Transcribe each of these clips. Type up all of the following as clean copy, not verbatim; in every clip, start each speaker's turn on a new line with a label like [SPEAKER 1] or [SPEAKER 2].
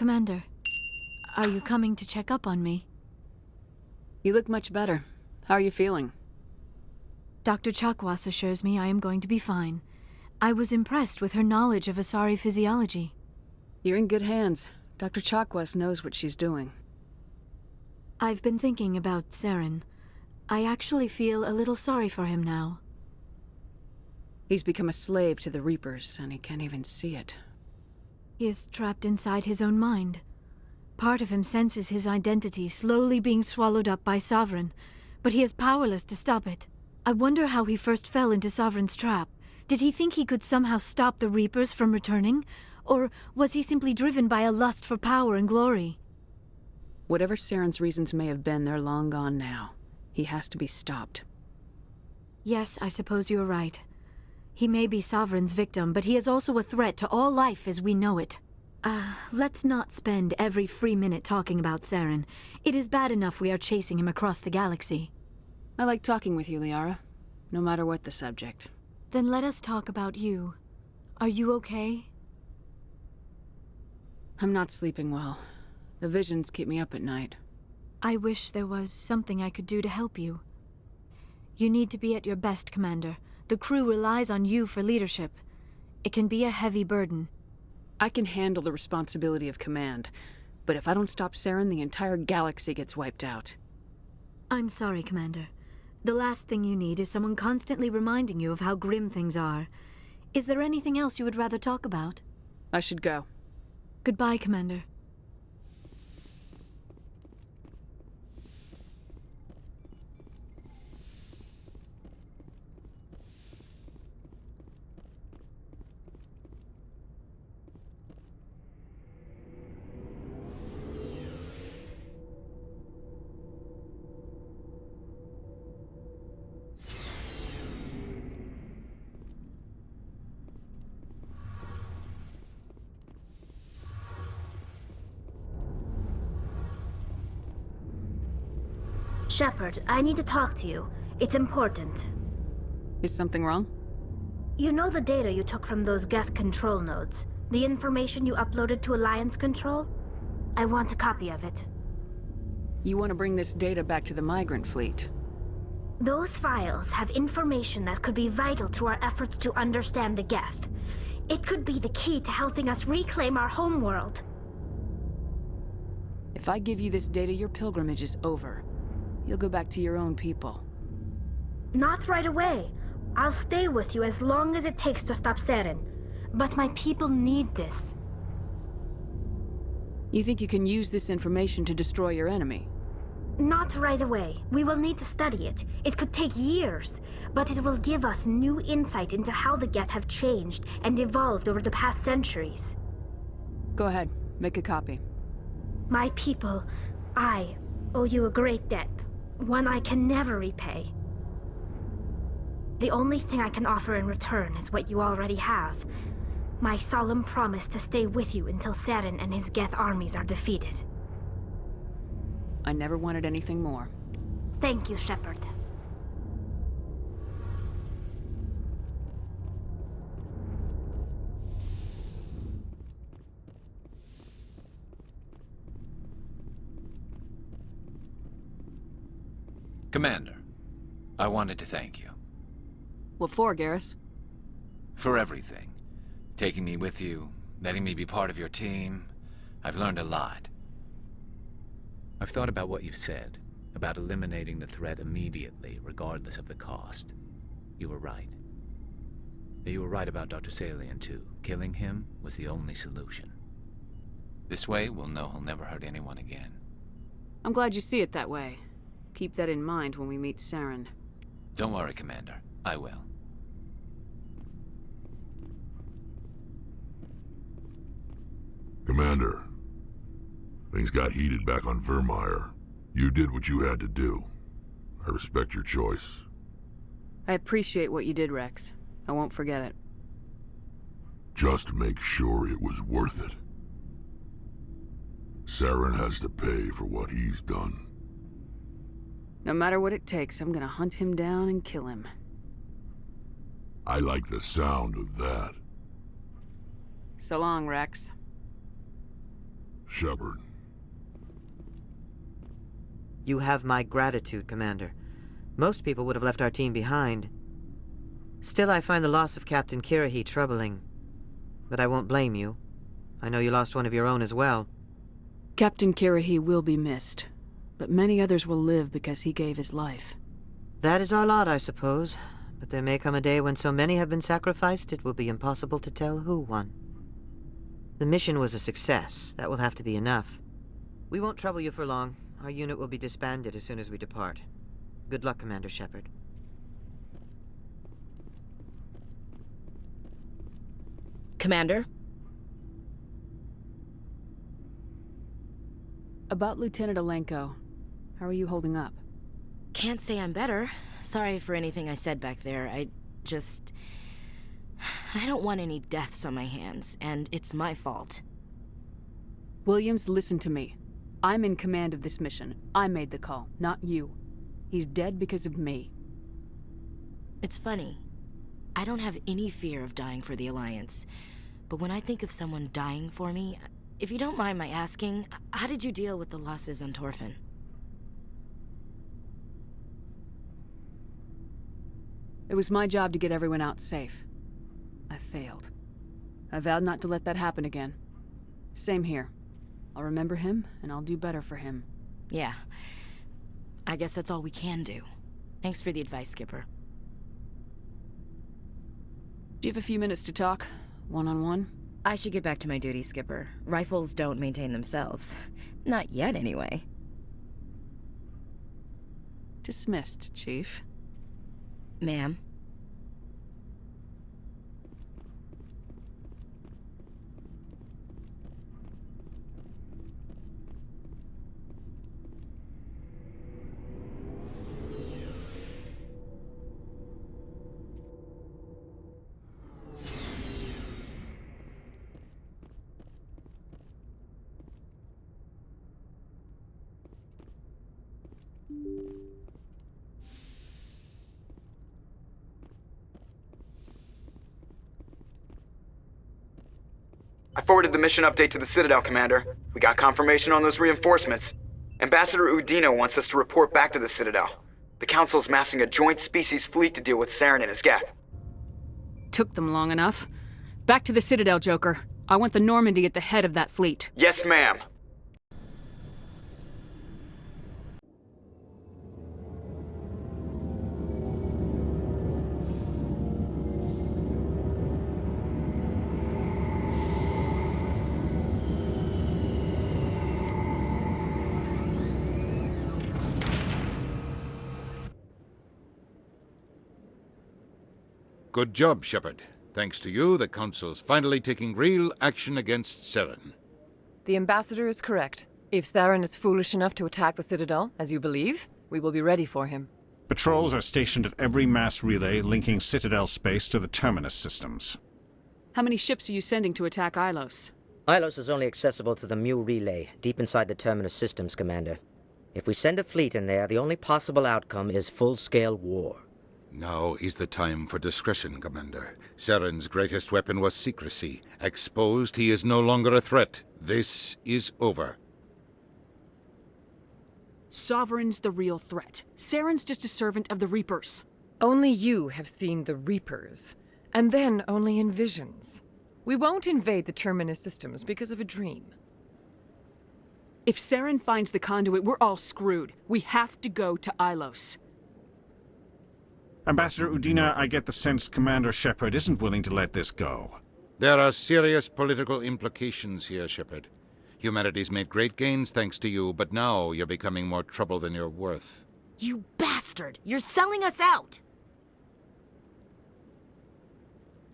[SPEAKER 1] Commander, are you coming to check up on me?
[SPEAKER 2] You look much better. How are you feeling?
[SPEAKER 1] Dr. Chakwas assures me I am going to be fine. I was impressed with her knowledge of Asari physiology.
[SPEAKER 2] You're in good hands. Dr. Chakwas knows what she's doing.
[SPEAKER 1] I've been thinking about Saren. I actually feel a little sorry for him now.
[SPEAKER 2] He's become a slave to the Reapers, and he can't even see it.
[SPEAKER 1] He is trapped inside his own mind. Part of him senses his identity slowly being swallowed up by Sovereign, but he is powerless to stop it. I wonder how he first fell into Sovereign's trap. Did he think he could somehow stop the Reapers from returning? Or was he simply driven by a lust for power and glory?
[SPEAKER 2] Whatever Saren's reasons may have been, they're long gone now. He has to be stopped.
[SPEAKER 1] Yes, I suppose you're right. He may be Sovereign's victim, but he is also a threat to all life as we know it. Let's not spend every free minute talking about Saren. It is bad enough we are chasing him across the galaxy.
[SPEAKER 2] I like talking with you, Liara. No matter what the subject.
[SPEAKER 1] Then let us talk about you. Are you okay?
[SPEAKER 2] I'm not sleeping well. The visions keep me up at night.
[SPEAKER 1] I wish there was something I could do to help you. You need to be at your best, Commander. The crew relies on you for leadership. It can be a heavy burden.
[SPEAKER 2] I can handle the responsibility of command, but if I don't stop Saren, the entire galaxy gets wiped out.
[SPEAKER 1] I'm sorry, Commander. The last thing you need is someone constantly reminding you of how grim things are. Is there anything else you would rather talk about?
[SPEAKER 2] I should go.
[SPEAKER 1] Goodbye, Commander.
[SPEAKER 3] Shepard, I need to talk to you. It's important.
[SPEAKER 2] Is something wrong?
[SPEAKER 3] You know the data you took from those Geth control nodes? The information you uploaded to Alliance Control? I want a copy of it.
[SPEAKER 2] You want to bring this data back to the migrant fleet?
[SPEAKER 3] Those files have information that could be vital to our efforts to understand the Geth. It could be the key to helping us reclaim our homeworld.
[SPEAKER 2] If I give you this data, your pilgrimage is over. You'll go back to your own people.
[SPEAKER 3] Not right away. I'll stay with you as long as it takes to stop Saren. But my people need this.
[SPEAKER 2] You think you can use this information to destroy your enemy?
[SPEAKER 3] Not right away. We will need to study it. It could take years, but it will give us new insight into how the Geth have changed and evolved over the past centuries.
[SPEAKER 2] Go ahead, make a copy.
[SPEAKER 3] My people, I owe you a great debt, one I can never repay. The only thing I can offer in return is what you already have. My solemn promise to stay with you until Saren and his Geth armies are defeated.
[SPEAKER 2] I never wanted anything more.
[SPEAKER 3] Thank you, Shepard.
[SPEAKER 4] Commander, I wanted to thank you.
[SPEAKER 2] What for, Garrus?
[SPEAKER 4] For everything. Taking me with you, letting me be part of your team. I've learned a lot.
[SPEAKER 5] I've thought about what you said, about eliminating the threat immediately, regardless of the cost. You were right. You were right about Dr. Salian, too. Killing him was the only solution.
[SPEAKER 4] This way, we'll know he'll never hurt anyone again.
[SPEAKER 2] I'm glad you see it that way. Keep that in mind when we meet Saren.
[SPEAKER 4] Don't worry, Commander. I will.
[SPEAKER 6] Commander, things got heated back on Vermeer. You did what you had to do. I respect your choice.
[SPEAKER 2] I appreciate what you did, Rex. I won't forget it.
[SPEAKER 6] Just make sure it was worth it. Saren has to pay for what he's done.
[SPEAKER 2] No matter what it takes, I'm gonna hunt him down and kill him.
[SPEAKER 6] I like the sound of that.
[SPEAKER 2] So long, Rex.
[SPEAKER 6] Shepard.
[SPEAKER 7] You have my gratitude, Commander. Most people would have left our team behind. Still, I find the loss of Captain Kirrahe troubling. But I won't blame you. I know you lost one of your own as well.
[SPEAKER 2] Captain Kirrahe will be missed, but many others will live because he gave his life.
[SPEAKER 7] That is our lot, I suppose. But there may come a day when so many have been sacrificed, it will be impossible to tell who won. The mission was a success. That will have to be enough. We won't trouble you for long. Our unit will be disbanded as soon as we depart. Good luck, Commander Shepard.
[SPEAKER 8] Commander?
[SPEAKER 2] About Lieutenant Alenko, how are you holding up?
[SPEAKER 8] Can't say I'm better. Sorry for anything I said back there. I don't want any deaths on my hands, and it's my fault.
[SPEAKER 2] Williams, listen to me. I'm in command of this mission. I made the call, not you. He's dead because of me.
[SPEAKER 8] It's funny. I don't have any fear of dying for the Alliance. But when I think of someone dying for me, if you don't mind my asking, how did you deal with the losses on Torfin?
[SPEAKER 2] It was my job to get everyone out safe. I failed. I vowed not to let that happen again. Same here. I'll remember him, and I'll do better for him.
[SPEAKER 8] Yeah. I guess that's all we can do. Thanks for the advice, Skipper.
[SPEAKER 2] Do you have a few minutes to talk? One-on-one?
[SPEAKER 8] I should get back to my duty, Skipper. Rifles don't maintain themselves. Not yet, anyway.
[SPEAKER 2] Dismissed, Chief.
[SPEAKER 8] Ma'am?
[SPEAKER 9] I forwarded the mission update to the Citadel, Commander. We got confirmation on those reinforcements. Ambassador Udina wants us to report back to the Citadel. The Council's massing a joint species fleet to deal with Saren and his Geth.
[SPEAKER 2] Took them long enough. Back to the Citadel, Joker. I want the Normandy at the head of that fleet.
[SPEAKER 9] Yes, ma'am.
[SPEAKER 10] Good job, Shepard. Thanks to you, the Council's finally taking real action against Saren.
[SPEAKER 11] The Ambassador is correct. If Saren is foolish enough to attack the Citadel, as you believe, we will be ready for him.
[SPEAKER 12] Patrols are stationed at every mass relay linking Citadel space to the Terminus systems.
[SPEAKER 2] How many ships are you sending to attack Ilos?
[SPEAKER 13] Ilos is only accessible to the Mu relay, deep inside the Terminus systems, Commander. If we send a fleet in there, the only possible outcome is full-scale war.
[SPEAKER 10] Now is the time for discretion, Commander. Saren's greatest weapon was secrecy. Exposed, he is no longer a threat. This is over.
[SPEAKER 2] Sovereign's the real threat. Saren's just a servant of the Reapers.
[SPEAKER 11] Only you have seen the Reapers, and then only in visions. We won't invade the Terminus systems because of a dream.
[SPEAKER 2] If Saren finds the conduit, we're all screwed. We have to go to Ilos.
[SPEAKER 12] Ambassador Udina, I get the sense Commander Shepard isn't willing to let this go.
[SPEAKER 10] There are serious political implications here, Shepard. Humanity's made great gains thanks to you, but now you're becoming more trouble than you're worth.
[SPEAKER 8] You bastard! You're selling us out!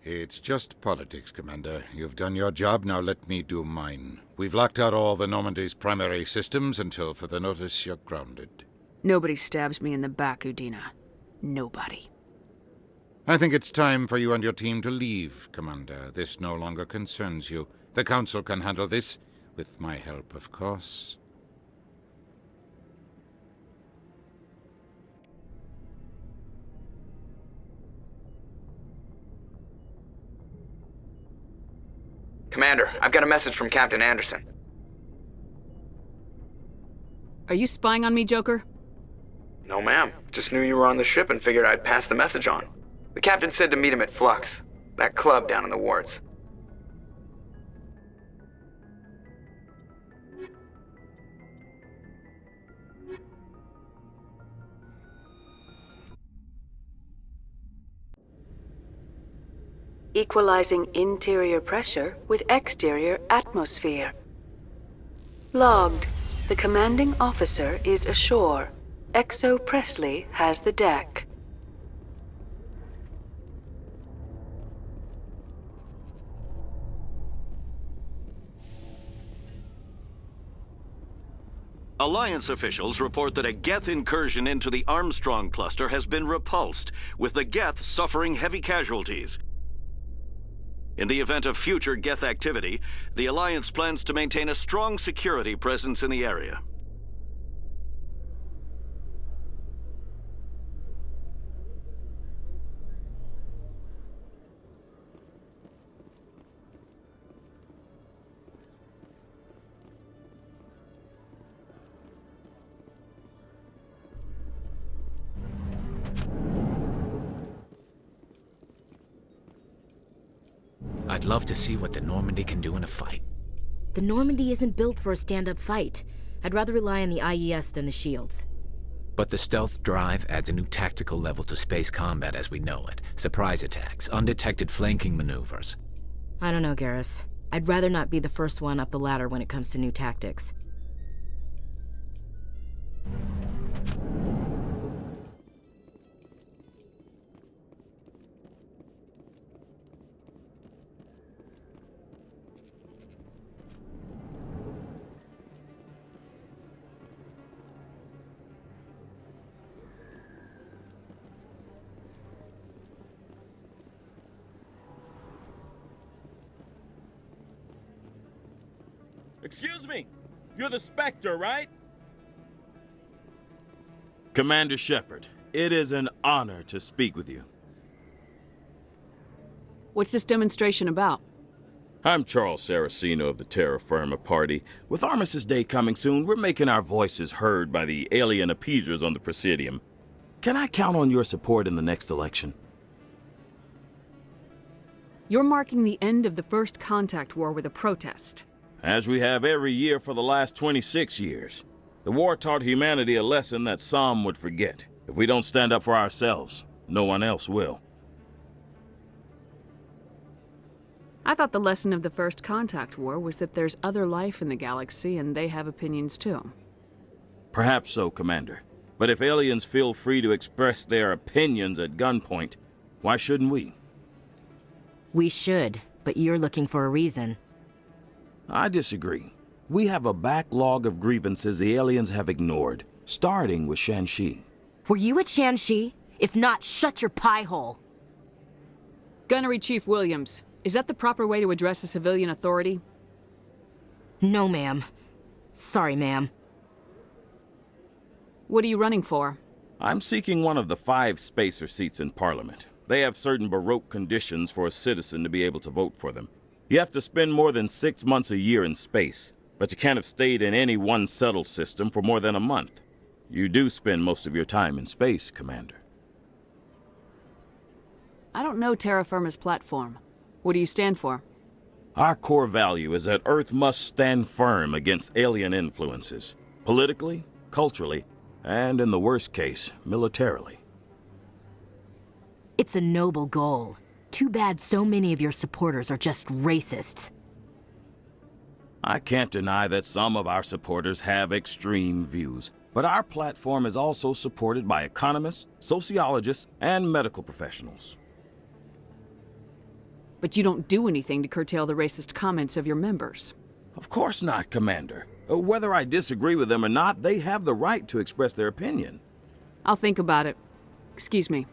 [SPEAKER 10] It's just politics, Commander. You've done your job, now let me do mine. We've locked out all the Normandy's primary systems until further notice you're grounded.
[SPEAKER 2] Nobody stabs me in the back, Udina. Nobody.
[SPEAKER 10] I think it's time for you and your team to leave, Commander. This no longer concerns you. The Council can handle this, with my help, of course.
[SPEAKER 9] Commander, I've got a message from Captain Anderson.
[SPEAKER 2] Are you spying on me, Joker?
[SPEAKER 9] No, ma'am. Just knew you were on the ship and figured I'd pass the message on. The captain said to meet him at Flux, that club down in the wards.
[SPEAKER 14] Equalizing interior pressure with exterior atmosphere. Logged. The commanding officer is ashore. Exo Presley has the deck.
[SPEAKER 15] Alliance officials report that a Geth incursion into the Armstrong cluster has been repulsed, with the Geth suffering heavy casualties. In the event of future Geth activity, the Alliance plans to maintain a strong security presence in the area.
[SPEAKER 5] I'd love to see what the Normandy can do in a fight.
[SPEAKER 8] The Normandy isn't built for a stand-up fight. I'd rather rely on the IES than the shields.
[SPEAKER 5] But the stealth drive adds a new tactical level to space combat as we know it. Surprise attacks, undetected flanking maneuvers.
[SPEAKER 8] I don't know, Garrus. I'd rather not be the first one up the ladder when it comes to new tactics.
[SPEAKER 16] Excuse me, you're the Spectre, right? Commander Shepard, it is an honor to speak with you.
[SPEAKER 2] What's this demonstration about?
[SPEAKER 16] I'm Charles Saraceno of the Terra Firma Party. With Armistice Day coming soon, we're making our voices heard by the alien appeasers on the Presidium. Can I count on your support in the next election?
[SPEAKER 2] You're marking the end of the First Contact War with a protest.
[SPEAKER 16] As we have every year for the last 26 years. The war taught humanity a lesson that some would forget. If we don't stand up for ourselves, no one else will.
[SPEAKER 2] I thought the lesson of the First Contact War was that there's other life in the galaxy and they have opinions too.
[SPEAKER 16] Perhaps so, Commander. But if aliens feel free to express their opinions at gunpoint, why shouldn't we?
[SPEAKER 8] We should, but you're looking for a reason.
[SPEAKER 16] I disagree. We have a backlog of grievances the aliens have ignored, starting with Shanxi.
[SPEAKER 8] Were you at Shanxi? If not, shut your pie hole.
[SPEAKER 2] Gunnery Chief Williams, is that the proper way to address a civilian authority?
[SPEAKER 8] No, ma'am. Sorry, ma'am.
[SPEAKER 2] What are you running for?
[SPEAKER 16] I'm seeking one of the 5 spacer seats in Parliament. They have certain Baroque conditions for a citizen to be able to vote for them. You have to spend more than 6 months a year in space, but you can't have stayed in any one settled system for more than a month. You do spend most of your time in space, Commander.
[SPEAKER 2] I don't know Terra Firma's platform. What do you stand for?
[SPEAKER 16] Our core value is that Earth must stand firm against alien influences, politically, culturally, and in the worst case, militarily.
[SPEAKER 8] It's a noble goal. Too bad so many of your supporters are just racists.
[SPEAKER 16] I can't deny that some of our supporters have extreme views, but our platform is also supported by economists, sociologists, and medical professionals.
[SPEAKER 2] But you don't do anything to curtail the racist comments of your members.
[SPEAKER 16] Of course not, Commander. Whether I disagree with them or not, they have the right to express their opinion.
[SPEAKER 2] I'll think about it. Excuse me.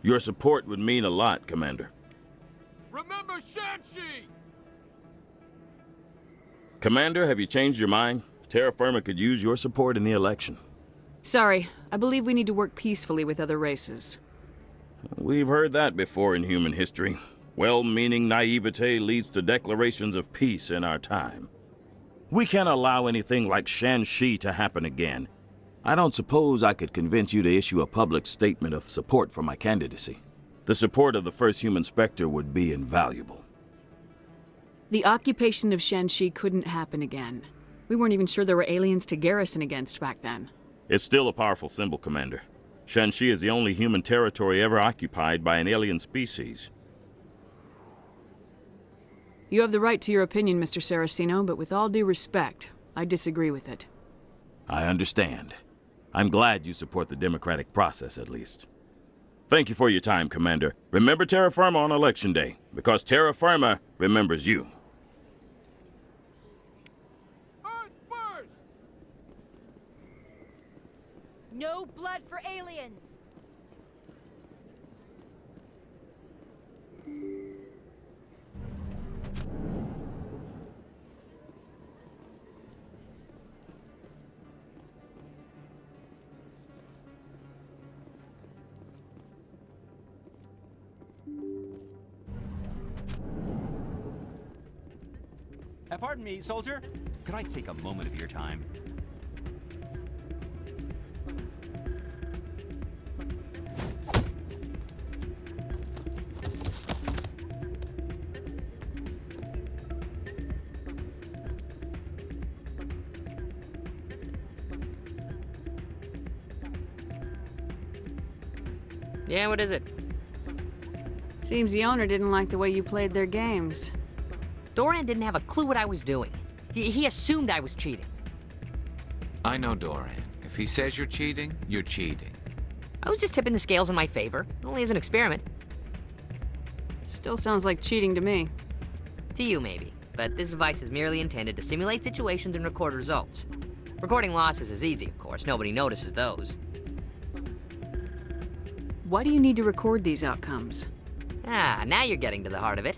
[SPEAKER 16] Your support would mean a lot, Commander.
[SPEAKER 17] Remember Shanxi!
[SPEAKER 16] Commander, have you changed your mind? Terra Firma could use your support in the election.
[SPEAKER 2] Sorry, I believe we need to work peacefully with other races.
[SPEAKER 16] We've heard that before in human history. Well-meaning naivete leads to declarations of peace in our time. We can't allow anything like Shanxi to happen again. I don't suppose I could convince you to issue a public statement of support for my candidacy. The support of the first human Spectre would be invaluable.
[SPEAKER 2] The occupation of Shanxi couldn't happen again. We weren't even sure there were aliens to garrison against back then.
[SPEAKER 16] It's still a powerful symbol, Commander. Shanxi is the only human territory ever occupied by an alien species.
[SPEAKER 2] You have the right to your opinion, Mr. Saraceno, but with all due respect, I disagree with it.
[SPEAKER 16] I understand. I'm glad you support the democratic process, at least. Thank you for your time, Commander. Remember Terra Firma on Election Day, because Terra Firma remembers you.
[SPEAKER 18] No blood for aliens!
[SPEAKER 19] Pardon me, soldier. Could I take a moment of your time?
[SPEAKER 20] Yeah, what is it?
[SPEAKER 2] Seems the owner didn't like the way you played their games.
[SPEAKER 20] Doran didn't have a clue what I was doing. He assumed I was cheating.
[SPEAKER 4] I know Doran. If he says you're cheating, you're cheating.
[SPEAKER 20] I was just tipping the scales in my favor, only as an experiment.
[SPEAKER 2] Still sounds like cheating to me.
[SPEAKER 20] To you, maybe. But this device is merely intended to simulate situations and record results. Recording losses is easy, of course. Nobody notices those.
[SPEAKER 2] Why do you need to record these outcomes?
[SPEAKER 20] Ah, now you're getting to the heart of it.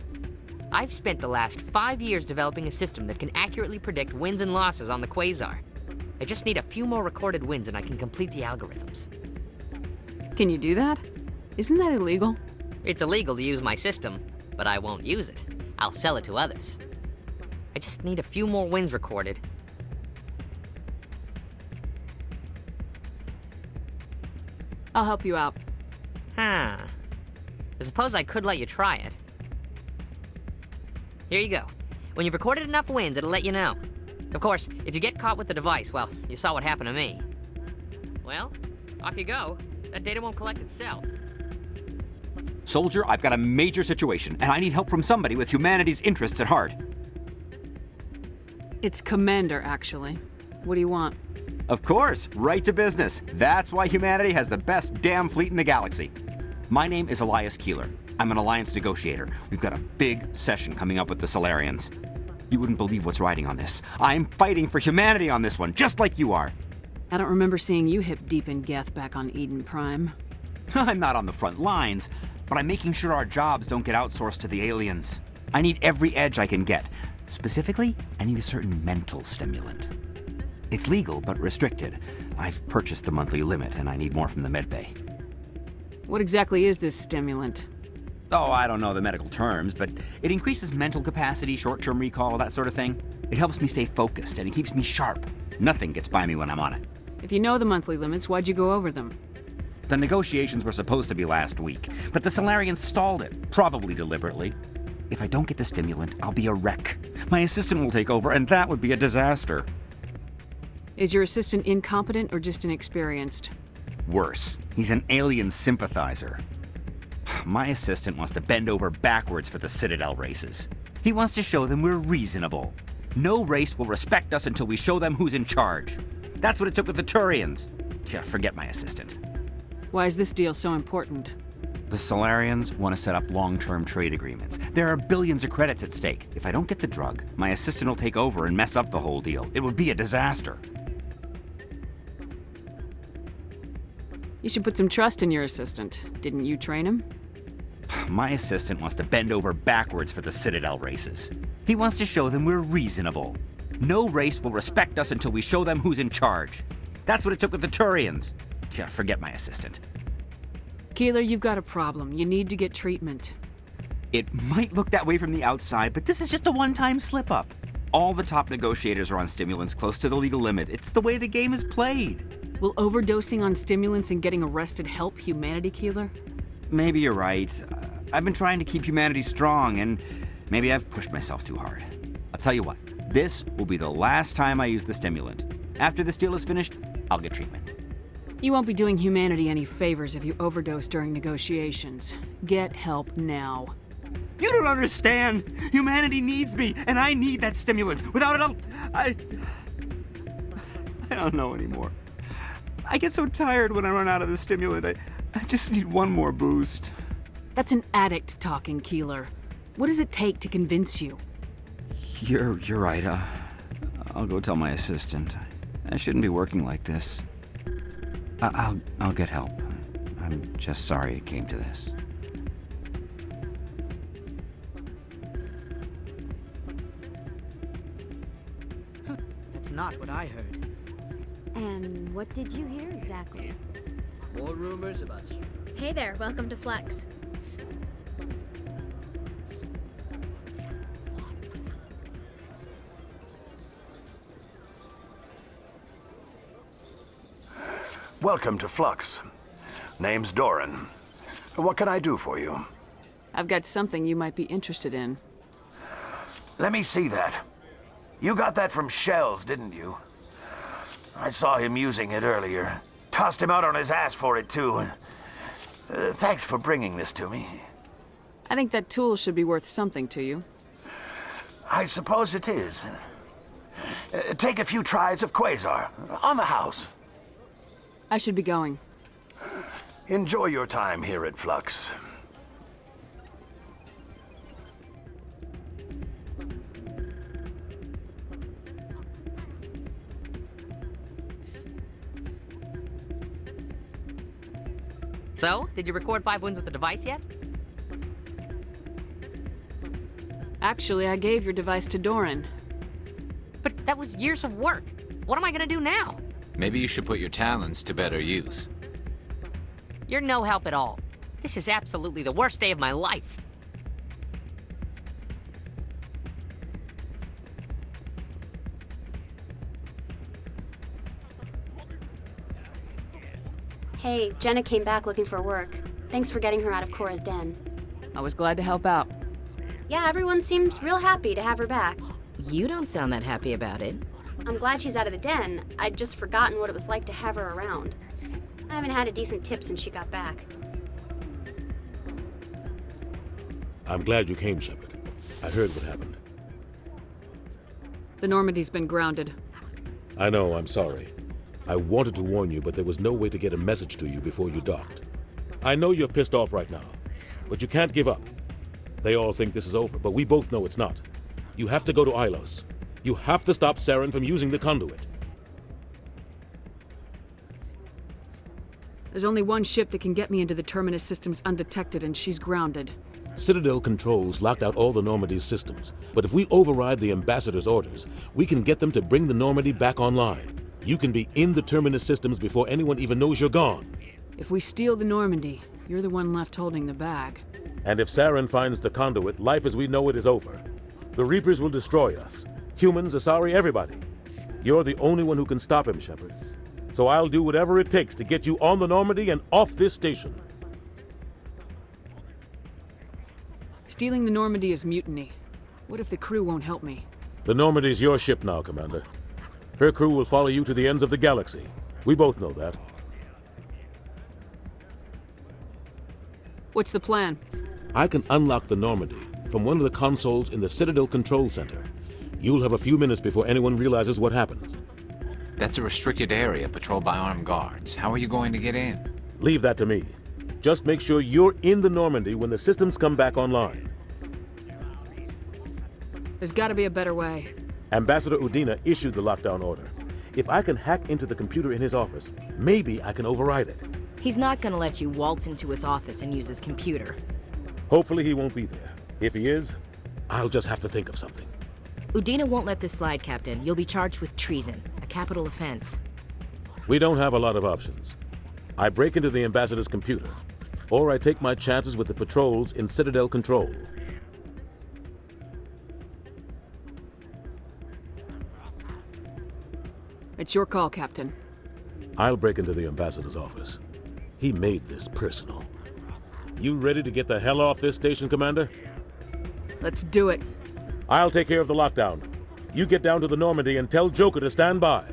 [SPEAKER 20] I've spent the last 5 years developing a system that can accurately predict wins and losses on the Quasar. I just need a few more recorded wins and I can complete the algorithms.
[SPEAKER 2] Can you do that? Isn't that illegal?
[SPEAKER 20] It's illegal to use my system, but I won't use it. I'll sell it to others. I just need a few more wins recorded.
[SPEAKER 2] I'll help you out.
[SPEAKER 20] Huh. I suppose I could let you try it. Here you go. When you've recorded enough wins, it'll let you know. Of course, if you get caught with the device, well, you saw what happened to me. Well, off you go. That data won't collect itself.
[SPEAKER 19] Soldier, I've got a major situation, and I need help from somebody with humanity's interests at heart.
[SPEAKER 2] It's Commander, actually. What do you want?
[SPEAKER 19] Of course, right to business. That's why humanity has the best damn fleet in the galaxy. My name is Elias Keeler. I'm an alliance negotiator. We've got a big session coming up with the Solarians. You wouldn't believe what's riding on this. I'm fighting for humanity on this one, just like you are.
[SPEAKER 2] I don't remember seeing you hip deep in Geth back on Eden Prime.
[SPEAKER 19] I'm not on the front lines, but I'm making sure our jobs don't get outsourced to the aliens. I need every edge I can get. Specifically, I need a certain mental stimulant. It's legal, but restricted. I've purchased the monthly limit, and I need more from the medbay.
[SPEAKER 2] What exactly is this stimulant?
[SPEAKER 19] Oh, I don't know the medical terms, but it increases mental capacity, short-term recall, that sort of thing. It helps me stay focused, and it keeps me sharp. Nothing gets by me when I'm on it.
[SPEAKER 2] If you know the monthly limits, why'd you go over them?
[SPEAKER 19] The negotiations were supposed to be last week, but the Solarians stalled it, probably deliberately. If I don't get the stimulant, I'll be a wreck. My assistant will take over, and that would be a disaster.
[SPEAKER 2] Is your assistant incompetent or just inexperienced?
[SPEAKER 19] Worse, he's an alien sympathizer. My assistant wants to bend over backwards for the Citadel races. He wants to show them we're reasonable. No race will respect us until we show them who's in charge. That's what it took with the Turians. Forget my assistant.
[SPEAKER 2] Why is this deal so important?
[SPEAKER 19] The Solarians want to set up long-term trade agreements. There are billions of credits at stake. If I don't get the drug, my assistant will take over and mess up the whole deal. It would be a disaster.
[SPEAKER 2] You should put some trust in your assistant. Didn't you train him?
[SPEAKER 19] My assistant wants to bend over backwards for the Citadel races. He wants to show them we're reasonable. No race will respect us until we show them who's in charge. That's what it took with the Turians. Forget my assistant.
[SPEAKER 2] Keeler, you've got a problem. You need to get treatment.
[SPEAKER 19] It might look that way from the outside, but this is just a one-time slip-up. All the top negotiators are on stimulants close to the legal limit. It's the way the game is played.
[SPEAKER 2] Will overdosing on stimulants and getting arrested help humanity, Keeler?
[SPEAKER 19] Maybe you're right. I've been trying to keep humanity strong, and maybe I've pushed myself too hard. I'll tell you what, this will be the last time I use the stimulant. After this deal is finished, I'll get treatment.
[SPEAKER 2] You won't be doing humanity any favors if you overdose during negotiations. Get help now.
[SPEAKER 19] You don't understand! Humanity needs me, and I need that stimulant. Without it, I don't know anymore. I get so tired when I run out of the stimulant. I just need one more boost.
[SPEAKER 2] That's an addict talking, Keeler. What does it take to convince you?
[SPEAKER 19] You're right. I'll go tell my assistant. I shouldn't be working like this. I'll get help. I'm just sorry it came to this.
[SPEAKER 8] That's not what I heard.
[SPEAKER 21] And what did you hear exactly?
[SPEAKER 22] More rumors about...
[SPEAKER 21] Hey there, welcome to Flex.
[SPEAKER 23] Welcome to Flux. Name's Doran. What can I do for you?
[SPEAKER 2] I've got something you might be interested in.
[SPEAKER 23] Let me see that. You got that from Shells, didn't you? I saw him using it earlier. Tossed him out on his ass for it, too. Thanks for bringing this to me.
[SPEAKER 2] I think that tool should be worth something to you.
[SPEAKER 23] I suppose it is. Take a few tries of Quasar. On the house.
[SPEAKER 2] I should be going.
[SPEAKER 23] Enjoy your time here at Flux.
[SPEAKER 20] So, did you record 5 wins with the device yet?
[SPEAKER 2] Actually, I gave your device to Doran.
[SPEAKER 20] But that was years of work. What am I gonna do now?
[SPEAKER 4] Maybe you should put your talents to better use.
[SPEAKER 20] You're no help at all. This is absolutely the worst day of my life.
[SPEAKER 21] Hey, Jenna came back looking for work. Thanks for getting her out of Cora's den.
[SPEAKER 2] I was glad to help out.
[SPEAKER 21] Yeah, everyone seems real happy to have her back.
[SPEAKER 8] You don't sound that happy about it.
[SPEAKER 21] I'm glad she's out of the den. I'd just forgotten what it was like to have her around. I haven't had a decent tip since she got back.
[SPEAKER 24] I'm glad you came, Shepard. I heard what happened.
[SPEAKER 2] The Normandy's been grounded.
[SPEAKER 24] I know, I'm sorry. I wanted to warn you, but there was no way to get a message to you before you docked. I know you're pissed off right now, but you can't give up. They all think this is over, but we both know it's not. You have to go to Ilos. You have to stop Saren from using the conduit.
[SPEAKER 2] There's only one ship that can get me into the Terminus systems undetected, and she's grounded.
[SPEAKER 24] Citadel controls locked out all the Normandy's systems, but if we override the Ambassador's orders, we can get them to bring the Normandy back online. You can be in the Terminus systems before anyone even knows you're gone.
[SPEAKER 2] If we steal the Normandy, you're the one left holding the bag.
[SPEAKER 24] And if Saren finds the conduit, life as we know it is over. The Reapers will destroy us. Humans, Asari, everybody. You're the only one who can stop him, Shepard. So I'll do whatever it takes to get you on the Normandy and off this station.
[SPEAKER 2] Stealing the Normandy is mutiny. What if the crew won't help me?
[SPEAKER 24] The Normandy's your ship now, Commander. Her crew will follow you to the ends of the galaxy. We both know that.
[SPEAKER 2] What's the plan?
[SPEAKER 24] I can unlock the Normandy from one of the consoles in the Citadel Control Center. You'll have a few minutes before anyone realizes what happened.
[SPEAKER 4] That's a restricted area patrolled by armed guards. How are you going to get in?
[SPEAKER 24] Leave that to me. Just make sure you're in the Normandy when the systems come back online.
[SPEAKER 2] There's gotta be a better way.
[SPEAKER 24] Ambassador Udina issued the lockdown order. If I can hack into the computer in his office, maybe I can override it.
[SPEAKER 8] He's not gonna let you waltz into his office and use his computer.
[SPEAKER 24] Hopefully he won't be there. If he is, I'll just have to think of something.
[SPEAKER 8] Udina won't let this slide, Captain. You'll be charged with treason, a capital offense.
[SPEAKER 24] We don't have a lot of options. I break into the Ambassador's computer, or I take my chances with the patrols in Citadel Control.
[SPEAKER 2] It's your call, Captain.
[SPEAKER 24] I'll break into the ambassador's office. He made this personal. You ready to get the hell off this station, Commander?
[SPEAKER 2] Let's do it.
[SPEAKER 24] I'll take care of the lockdown. You get down to the Normandy and tell Joker to stand by.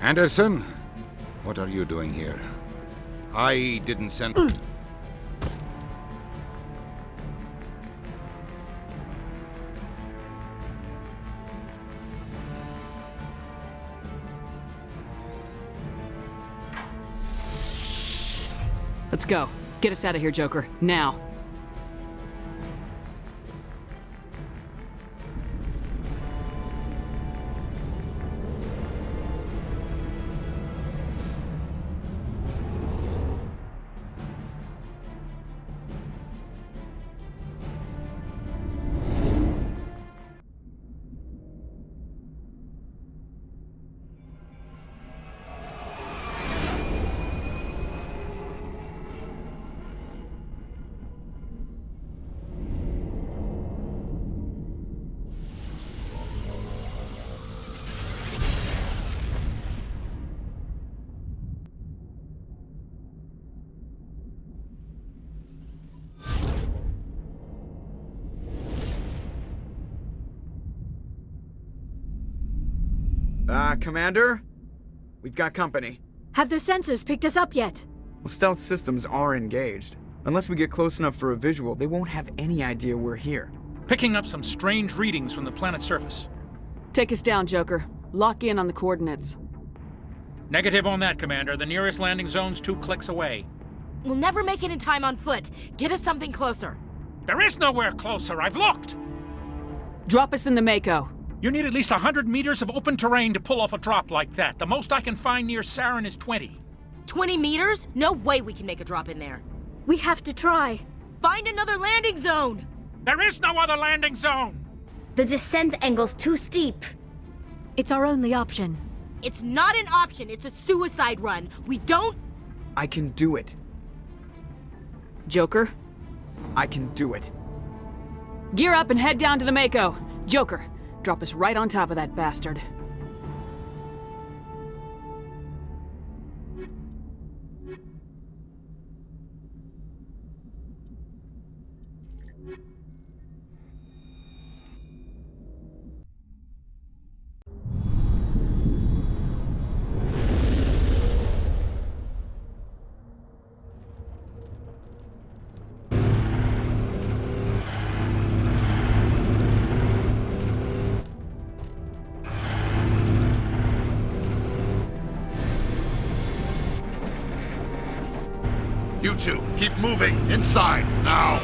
[SPEAKER 10] Anderson, what are you doing here? I didn't send...
[SPEAKER 2] Let's go. Get us out of here, Joker. Now.
[SPEAKER 9] Commander? We've got company.
[SPEAKER 18] Have their sensors picked us up yet?
[SPEAKER 9] Well, stealth systems are engaged. Unless we get close enough for a visual, they won't have any idea we're here.
[SPEAKER 1] Picking up some strange readings from the planet's surface.
[SPEAKER 2] Take us down, Joker. Lock in on the coordinates.
[SPEAKER 1] Negative on that, Commander. The nearest landing zone's 2 clicks away.
[SPEAKER 8] We'll never make it in time on foot. Get us something closer.
[SPEAKER 1] There is nowhere closer. I've looked.
[SPEAKER 2] Drop us in the Mako.
[SPEAKER 1] You need at least 100 meters of open terrain to pull off a drop like that. The most I can find near Saren is 20.
[SPEAKER 8] 20 meters? No way we can make a drop in there.
[SPEAKER 18] We have to try.
[SPEAKER 8] Find another landing zone!
[SPEAKER 1] There is no other landing zone!
[SPEAKER 21] The descent angle's too steep.
[SPEAKER 18] It's our only option.
[SPEAKER 8] It's not an option, it's a suicide run. We don't...
[SPEAKER 9] I can do it.
[SPEAKER 2] Joker?
[SPEAKER 9] I can do it.
[SPEAKER 2] Gear up and head down to the Mako. Joker, drop us right on top of that bastard.
[SPEAKER 3] You two, keep moving! Inside, now!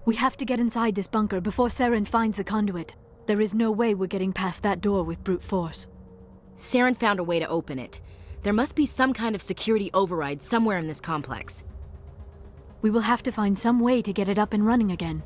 [SPEAKER 18] We have to get inside this bunker before Saren finds the conduit. There is no way we're getting past that door with brute force.
[SPEAKER 8] Saren found a way to open it. There must be some kind of security override somewhere in this complex.
[SPEAKER 18] We will have to find some way to get it up and running again.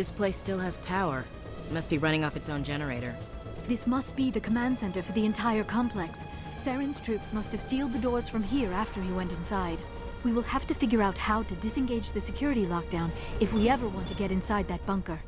[SPEAKER 8] This place still has power. It must be running off its own generator.
[SPEAKER 18] This must be the command center for the entire complex. Saren's troops must have sealed the doors from here after he went inside. We will have to figure out how to disengage the security lockdown if we ever want to get inside that bunker.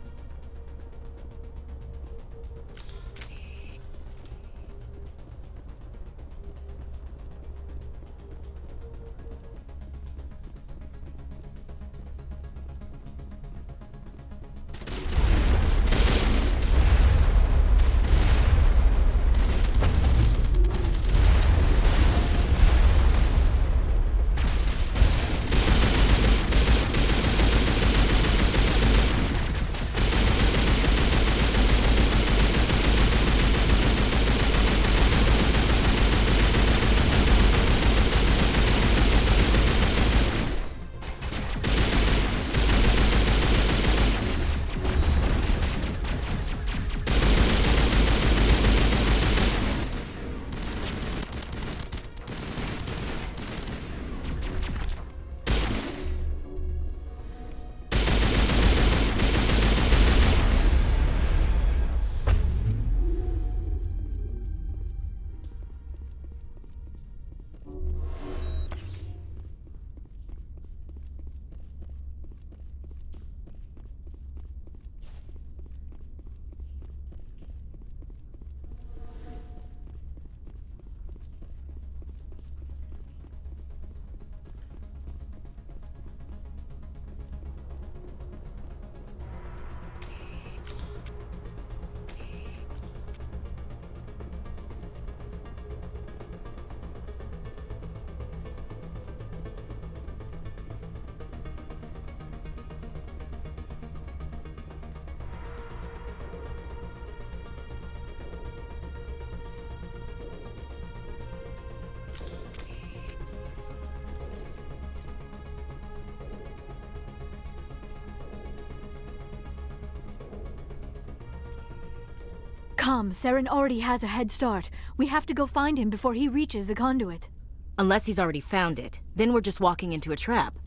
[SPEAKER 18] Come, Saren already has a head start. We have to go find him before he reaches the conduit.
[SPEAKER 8] Unless he's already found it. Then we're just walking into a trap.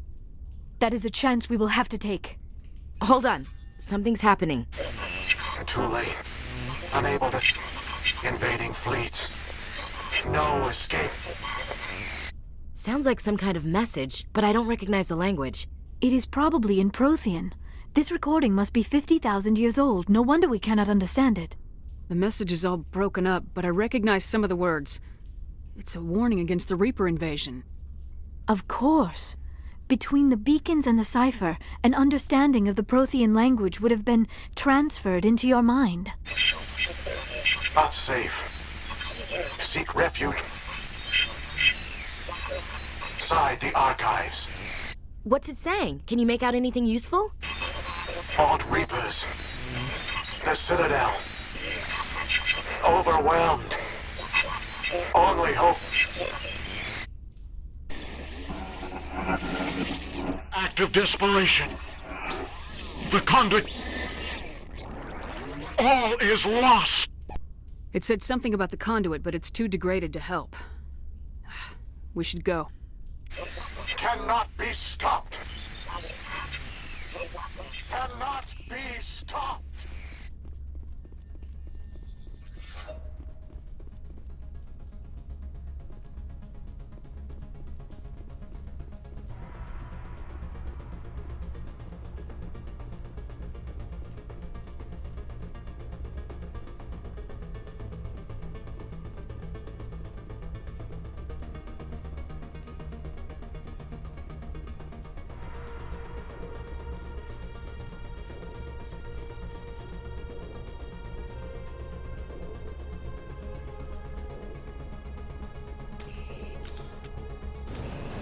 [SPEAKER 18] That is a chance we will have to take.
[SPEAKER 8] Hold on. Something's happening.
[SPEAKER 6] Too late. Unable to... Invading fleets. No escape.
[SPEAKER 8] Sounds like some kind of message, but I don't recognize the language.
[SPEAKER 18] It is probably in Prothean. This recording must be 50,000 years old. No wonder we cannot understand it.
[SPEAKER 2] The message is all broken up, but I recognize some of the words. It's a warning against the Reaper invasion.
[SPEAKER 18] Of course. Between the beacons and the cipher, an understanding of the Prothean language would have been transferred into your mind.
[SPEAKER 6] Not safe. Seek refuge inside the archives.
[SPEAKER 8] What's it saying? Can you make out anything useful?
[SPEAKER 6] Vault Reapers. The Citadel. Overwhelmed. Only hope. Act of desperation. The conduit. All is lost.
[SPEAKER 2] It said something about the conduit, but it's too degraded to help. We should go.
[SPEAKER 6] Cannot be stopped. Cannot be stopped.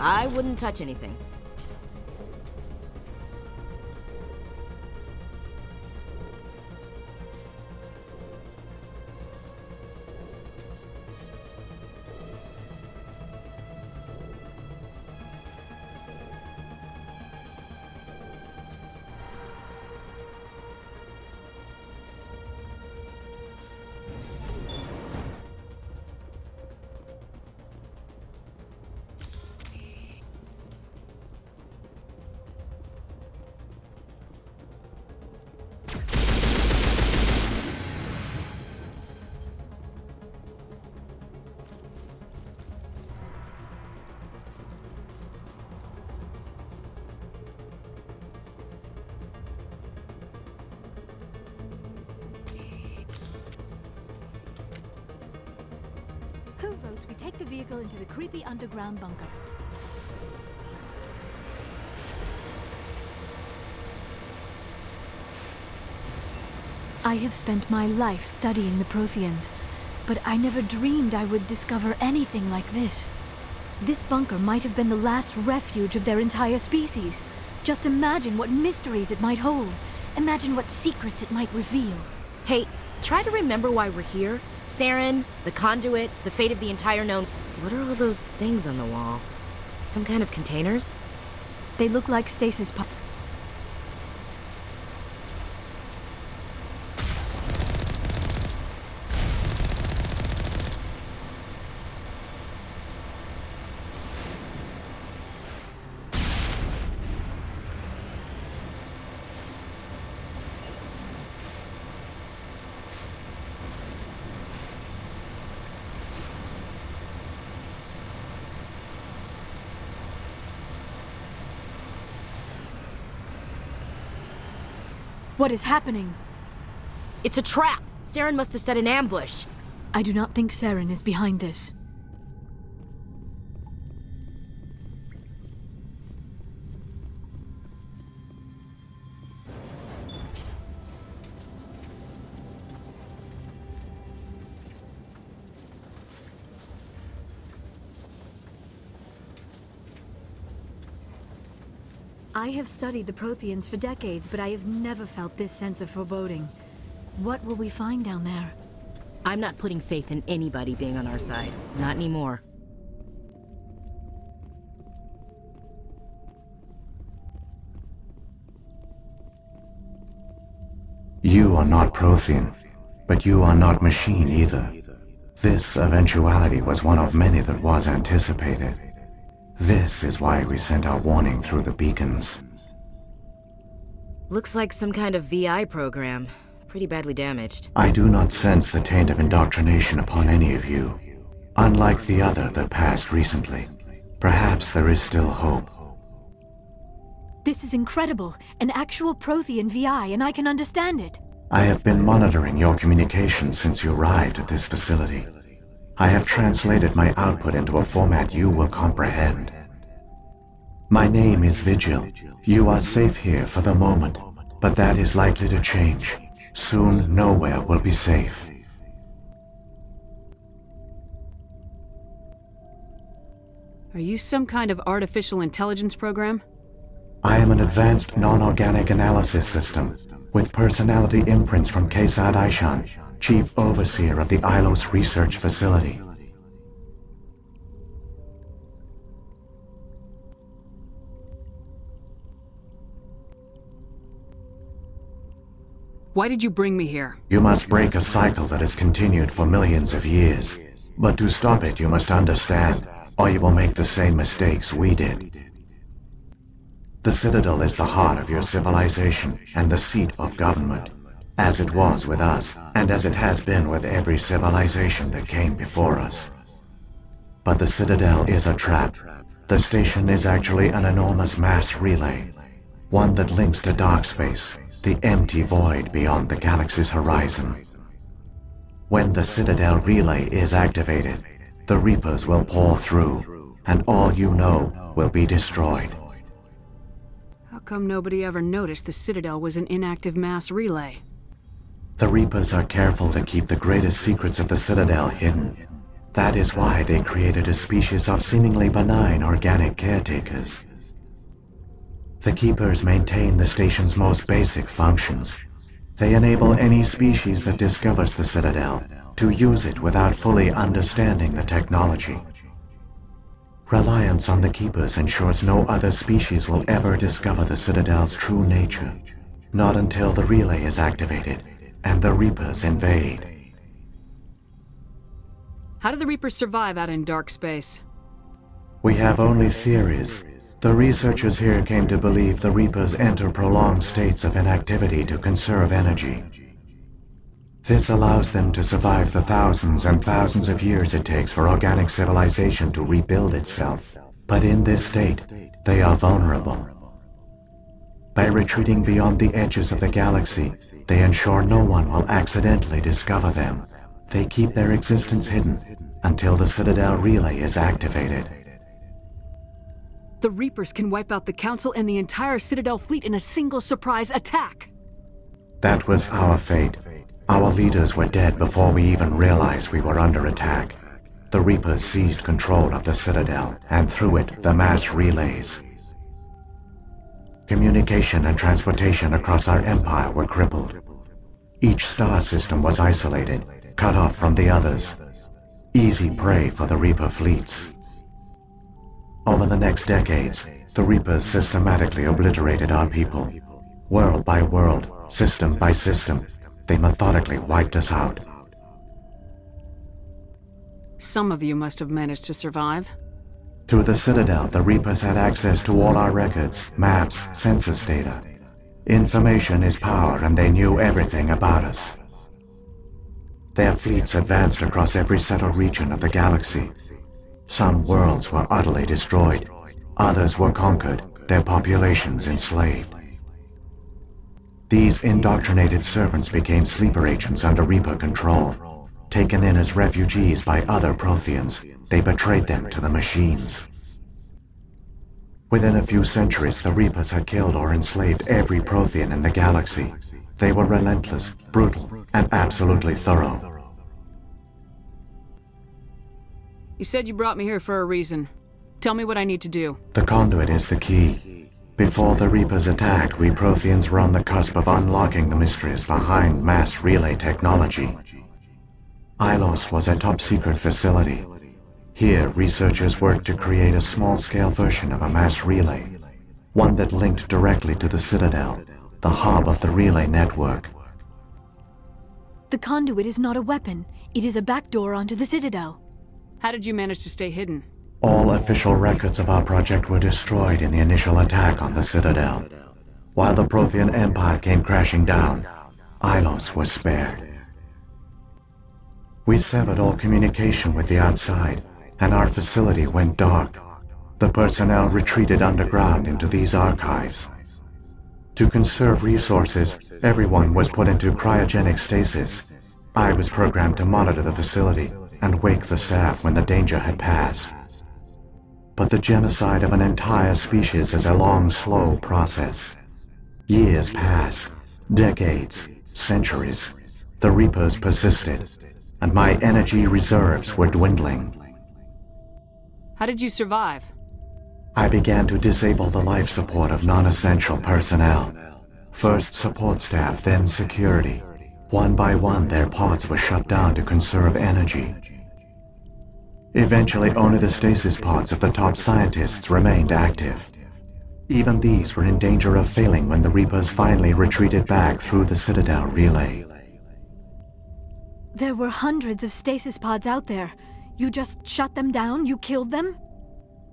[SPEAKER 8] I wouldn't touch anything.
[SPEAKER 18] Who votes we take the vehicle into the creepy underground bunker? I have spent my life studying the Protheans, but I never dreamed I would discover anything like this. This bunker might have been the last refuge of their entire species. Just imagine what mysteries it might hold. Imagine what secrets it might reveal.
[SPEAKER 8] Hey, try to remember why we're here. Saren, the conduit, the fate of the entire known... What are all those things on the wall? Some kind of containers?
[SPEAKER 18] They look like stasis pumps. What is happening?
[SPEAKER 8] It's a trap! Saren must have set an ambush.
[SPEAKER 18] I do not think Saren is behind this. I have studied the Protheans for decades, but I have never felt this sense of foreboding. What will we find down there?
[SPEAKER 8] I'm not putting faith in anybody being on our side. Not anymore.
[SPEAKER 7] You are not Prothean, but you are not machine either. This eventuality was one of many that was anticipated. This is why we sent our warning through the beacons.
[SPEAKER 8] Looks like some kind of VI program. Pretty badly damaged.
[SPEAKER 7] I do not sense the taint of indoctrination upon any of you. Unlike the other that passed recently. Perhaps there is still hope.
[SPEAKER 18] This is incredible. An actual Prothean VI, and I can understand it.
[SPEAKER 7] I have been monitoring your communications since you arrived at this facility. I have translated my output into a format you will comprehend. My name is Vigil. You are safe here for the moment, but that is likely to change. Soon, nowhere will be safe.
[SPEAKER 2] Are you some kind of artificial intelligence program?
[SPEAKER 7] I am an advanced non-organic analysis system, with personality imprints from Kesad Aishan, Chief Overseer of the Ilos Research Facility.
[SPEAKER 2] Why did you bring me here?
[SPEAKER 7] You must break a cycle that has continued for millions of years. But to stop it, you must understand, or you will make the same mistakes we did. The Citadel is the heart of your civilization and the seat of government. As it was with us, and as it has been with every civilization that came before us. But the Citadel is a trap. The station is actually an enormous mass relay, one that links to dark space, the empty void beyond the galaxy's horizon. When the Citadel relay is activated, the Reapers will pour through, and all you know will be destroyed.
[SPEAKER 2] How come nobody ever noticed the Citadel was an inactive mass relay?
[SPEAKER 7] The Reapers are careful to keep the greatest secrets of the Citadel hidden. That is why they created a species of seemingly benign organic caretakers. The Keepers maintain the station's most basic functions. They enable any species that discovers the Citadel to use it without fully understanding the technology. Reliance on the Keepers ensures no other species will ever discover the Citadel's true nature. Not until the relay is activated and the Reapers invade.
[SPEAKER 2] How do the Reapers survive out in dark space?
[SPEAKER 7] We have only theories. The researchers here came to believe the Reapers enter prolonged states of inactivity to conserve energy. This allows them to survive the thousands and thousands of years it takes for organic civilization to rebuild itself. But in this state, they are vulnerable. By retreating beyond the edges of the galaxy, they ensure no one will accidentally discover them. They keep their existence hidden, until the Citadel relay is activated.
[SPEAKER 2] The Reapers can wipe out the Council and the entire Citadel fleet in a single surprise attack.
[SPEAKER 7] That was our fate. Our leaders were dead before we even realized we were under attack. The Reapers seized control of the Citadel, and through it, the mass relays. Communication and transportation across our empire were crippled. Each star system was isolated, cut off from the others. Easy prey for the Reaper fleets. Over the next decades, the Reapers systematically obliterated our people. World by world, system by system, they methodically wiped us out.
[SPEAKER 2] Some of you must have managed to survive.
[SPEAKER 7] Through the Citadel, the Reapers had access to all our records, maps, census data. Information is power, and they knew everything about us. Their fleets advanced across every settled region of the galaxy. Some worlds were utterly destroyed. Others were conquered, their populations enslaved. These indoctrinated servants became sleeper agents under Reaper control. Taken in as refugees by other Protheans, they betrayed them to the machines. Within a few centuries, the Reapers had killed or enslaved every Prothean in the galaxy. They were relentless, brutal, and absolutely thorough.
[SPEAKER 2] You said you brought me here for a reason. Tell me what I need to do.
[SPEAKER 7] The conduit is the key. Before the Reapers attacked, we Protheans were on the cusp of unlocking the mysteries behind mass relay technology. Ilos was a top-secret facility. Here, researchers worked to create a small-scale version of a mass relay, one that linked directly to the Citadel, the hub of the relay network.
[SPEAKER 18] The conduit is not a weapon. It is a backdoor onto the Citadel.
[SPEAKER 2] How did you manage to stay hidden?
[SPEAKER 7] All official records of our project were destroyed in the initial attack on the Citadel. While the Prothean Empire came crashing down, Ilos was spared. We severed all communication with the outside, and our facility went dark. The personnel retreated underground into these archives. To conserve resources, everyone was put into cryogenic stasis. I was programmed to monitor the facility and wake the staff when the danger had passed. But the genocide of an entire species is a long, slow process. Years passed, decades, centuries. The Reapers persisted, and my energy reserves were dwindling.
[SPEAKER 2] How did you survive?
[SPEAKER 7] I began to disable the life support of non-essential personnel. First support staff, then security. One by one, their pods were shut down to conserve energy. Eventually, only the stasis pods of the top scientists remained active. Even these were in danger of failing when the Reapers finally retreated back through the Citadel relay.
[SPEAKER 18] There were hundreds of stasis pods out there. You just shut them down? You killed them?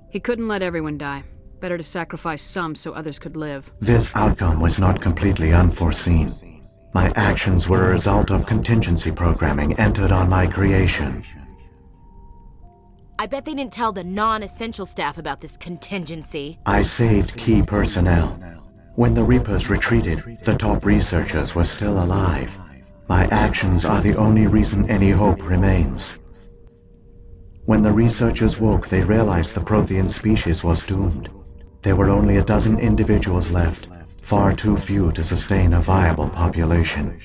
[SPEAKER 2] He couldn't let everyone die. Better to sacrifice some so others could live.
[SPEAKER 7] This outcome was not completely unforeseen. My actions were a result of contingency programming entered on my creation.
[SPEAKER 8] I bet they didn't tell the non-essential staff about this contingency.
[SPEAKER 7] I saved key personnel. When the Reapers retreated, the top researchers were still alive. My actions are the only reason any hope remains. When the researchers woke, they realized the Prothean species was doomed. There were only a dozen individuals left, far too few to sustain a viable population.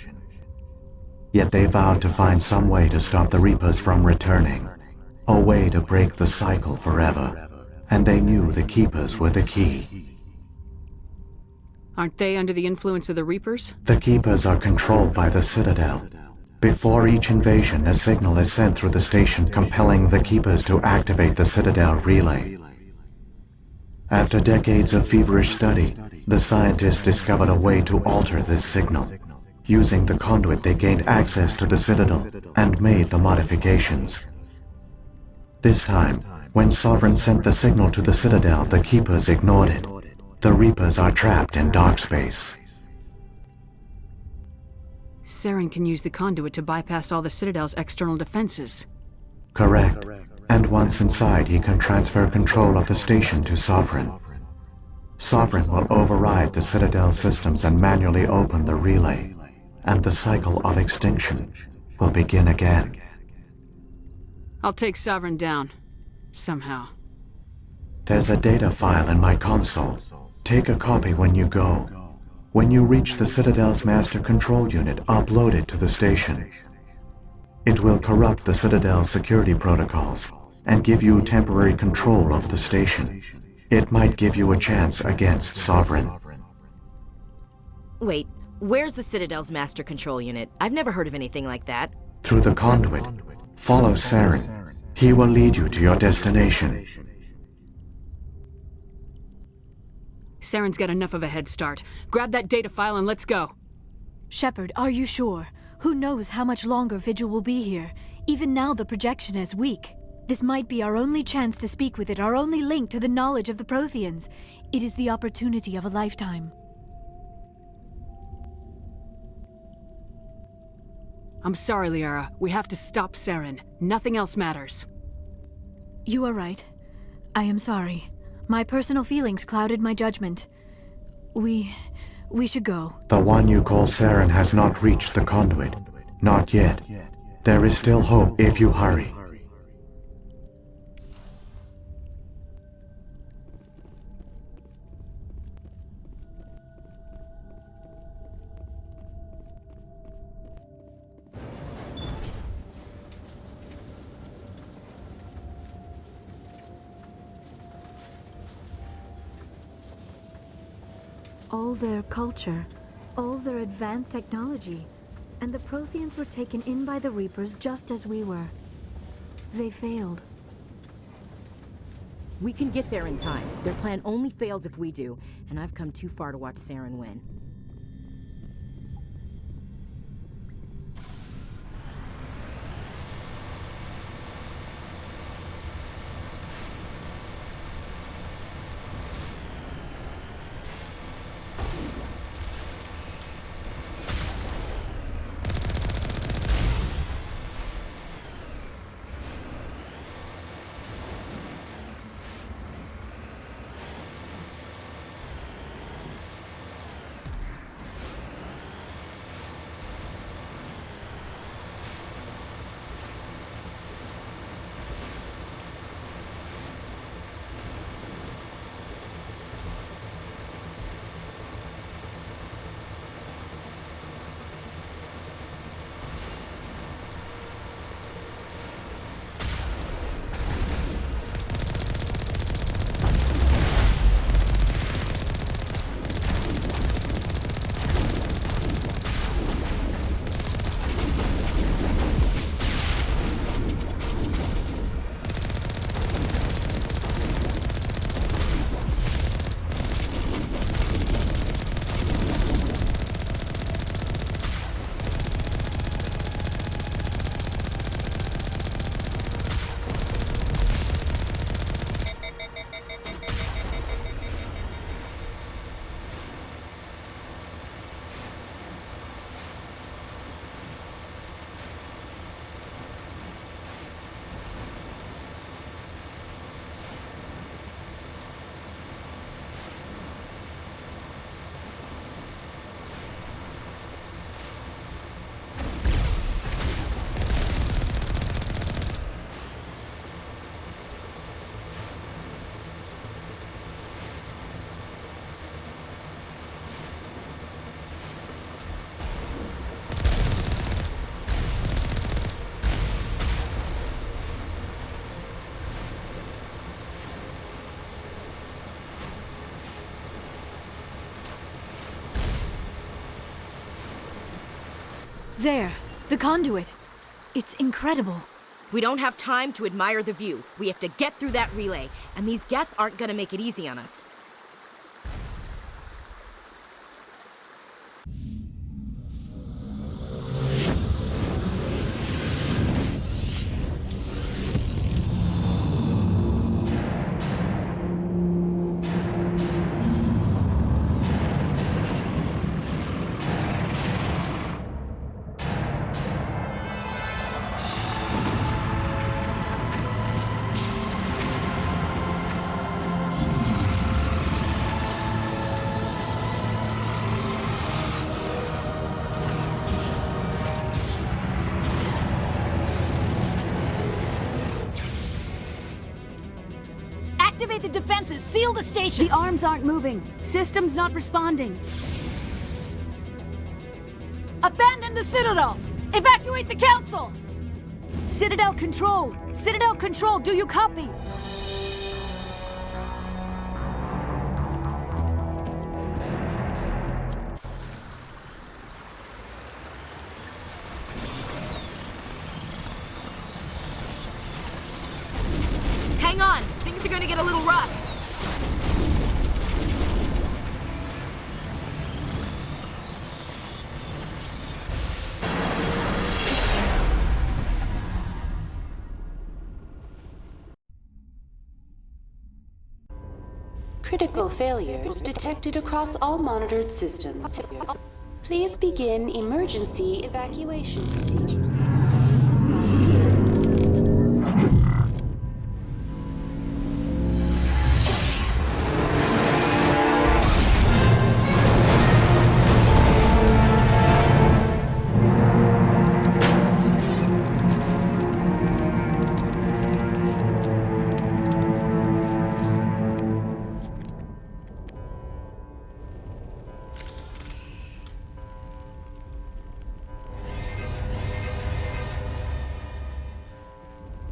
[SPEAKER 7] Yet they vowed to find some way to stop the Reapers from returning. A way to break the cycle forever. And they knew the Keepers were the key.
[SPEAKER 2] Aren't they under the influence of the Reapers?
[SPEAKER 7] The Keepers are controlled by the Citadel. Before each invasion, a signal is sent through the station compelling the Keepers to activate the Citadel relay. After decades of feverish study, the scientists discovered a way to alter this signal. Using the conduit, they gained access to the Citadel and made the modifications. This time, when Sovereign sent the signal to the Citadel, the Keepers ignored it. The Reapers are trapped in dark space.
[SPEAKER 2] Saren can use the conduit to bypass all the Citadel's external defenses.
[SPEAKER 7] Correct. And once inside, he can transfer control of the station to Sovereign. Sovereign will override the Citadel systems and manually open the relay, and the cycle of extinction will begin again.
[SPEAKER 2] I'll take Sovereign down. Somehow.
[SPEAKER 7] There's a data file in my console. Take a copy when you go. When you reach the Citadel's master control unit, upload it to the station. It will corrupt the Citadel's security protocols and give you temporary control of the station. It might give you a chance against Sovereign.
[SPEAKER 8] Wait, where's the Citadel's master control unit? I've never heard of anything like that.
[SPEAKER 7] Through the conduit. Follow Saren. He will lead you to your destination.
[SPEAKER 2] Saren's got enough of a head start. Grab that data file and let's go.
[SPEAKER 18] Shepard, are you sure? Who knows how much longer Vigil will be here? Even now the projection is weak. This might be our only chance to speak with it, our only link to the knowledge of the Protheans. It is the opportunity of a lifetime.
[SPEAKER 2] I'm sorry, Liara. We have to stop Saren. Nothing else matters.
[SPEAKER 18] You are right. I am sorry. My personal feelings clouded my judgment. We should go.
[SPEAKER 7] The one you call Saren has not reached the conduit. Not yet. There is still hope if you hurry.
[SPEAKER 18] All their culture, all their advanced technology, and the Protheans were taken in by the Reapers just as we were. They failed.
[SPEAKER 8] We can get there in time. Their plan only fails if we do, and I've come too far to watch Saren win.
[SPEAKER 18] There, the conduit. It's incredible.
[SPEAKER 8] We don't have time to admire the view. We have to get through that relay, and these Geth aren't gonna make it easy on us.
[SPEAKER 18] Activate the defenses! Seal the station!
[SPEAKER 2] The arms aren't moving. System's not responding.
[SPEAKER 18] Abandon the Citadel! Evacuate the Council!
[SPEAKER 2] Citadel Control! Citadel Control, do you copy?
[SPEAKER 11] Hang on! Things are gonna get a little rough.
[SPEAKER 12] Critical failures detected across all monitored systems. Please begin emergency evacuation procedures.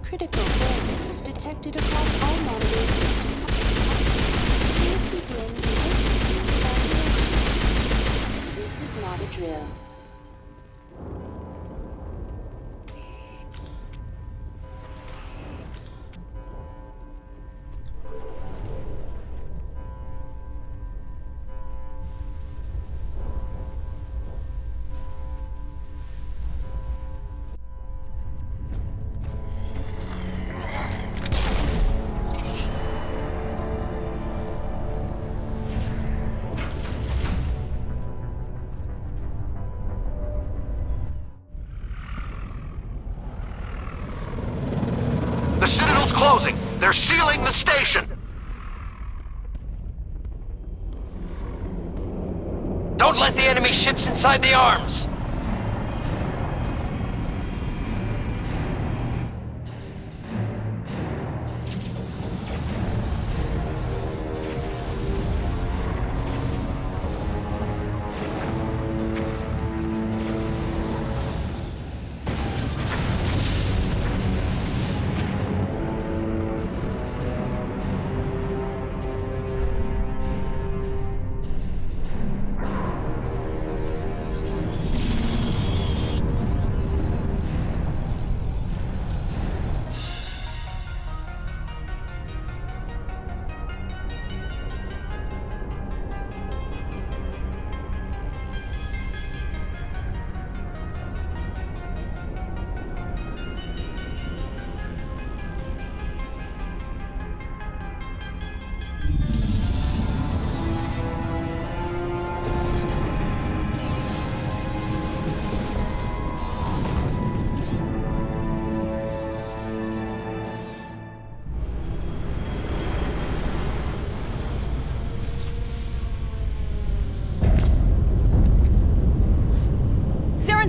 [SPEAKER 12] Critical failures detected across all monitored systems. Please begin emergency evacuation. This is not a drill.
[SPEAKER 6] The Citadel's closing. They're sealing the station.
[SPEAKER 13] Don't let the enemy ships inside the arms!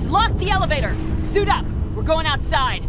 [SPEAKER 2] Lock the elevator! Suit up! We're going outside!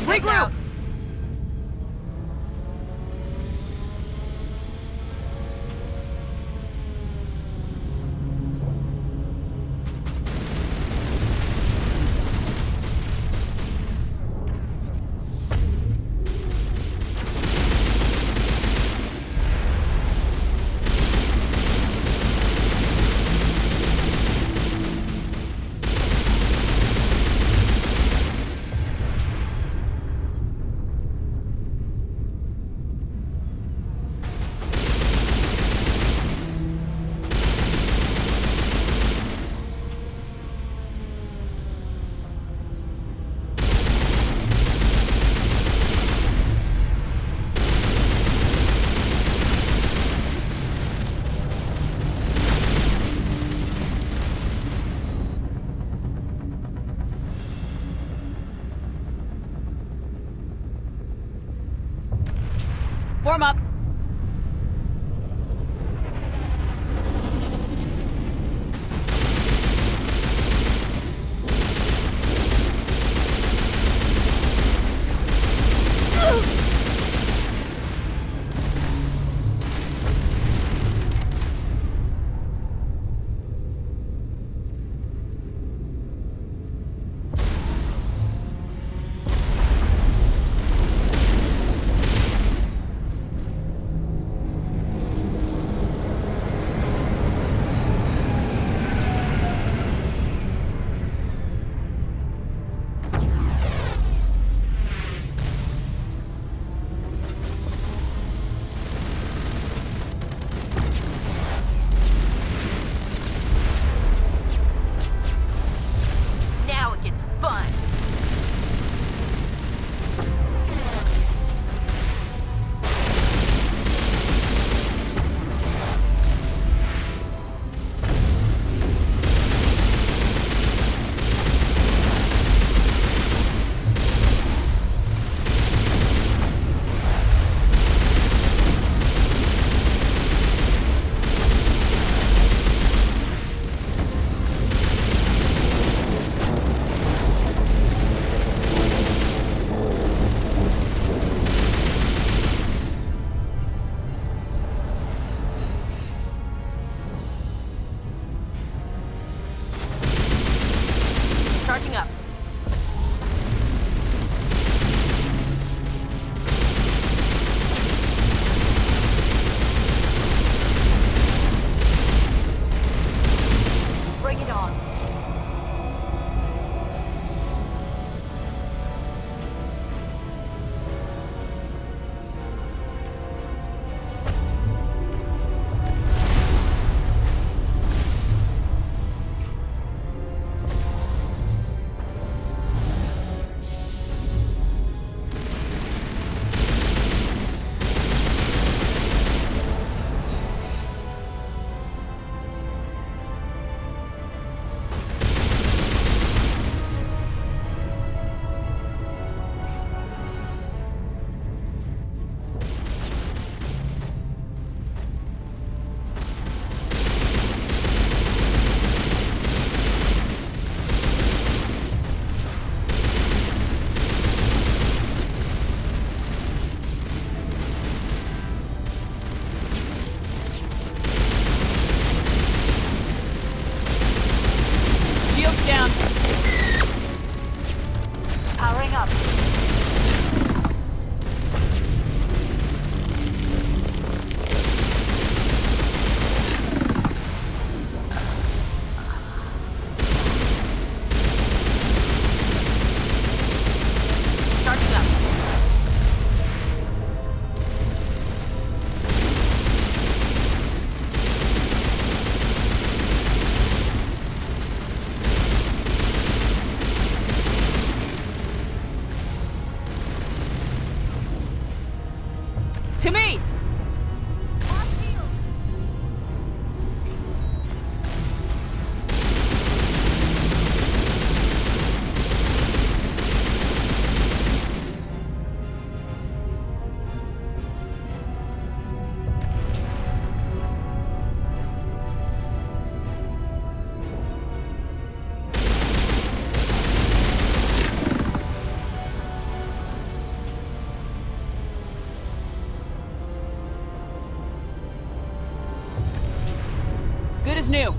[SPEAKER 11] head now.
[SPEAKER 2] Form up.
[SPEAKER 11] Now it gets fun. Charging up. Bring it on.
[SPEAKER 2] Shields down. Powering up.
[SPEAKER 11] Charging up.
[SPEAKER 2] To me! as new.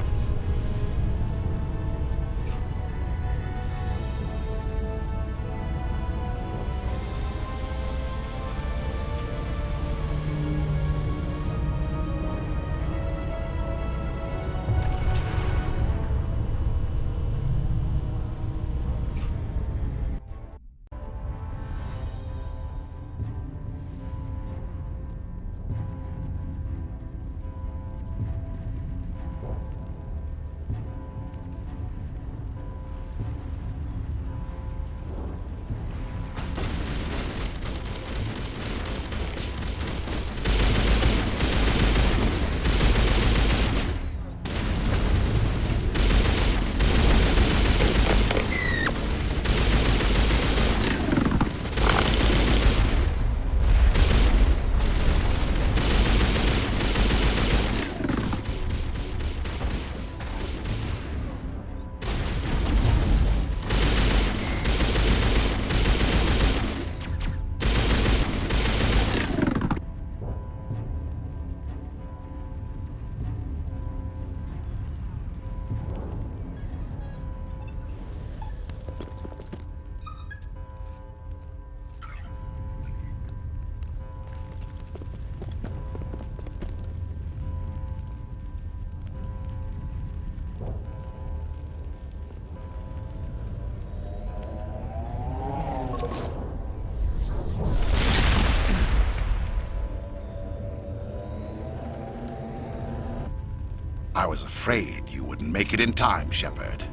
[SPEAKER 3] I was afraid you wouldn't make it in time, Shepard.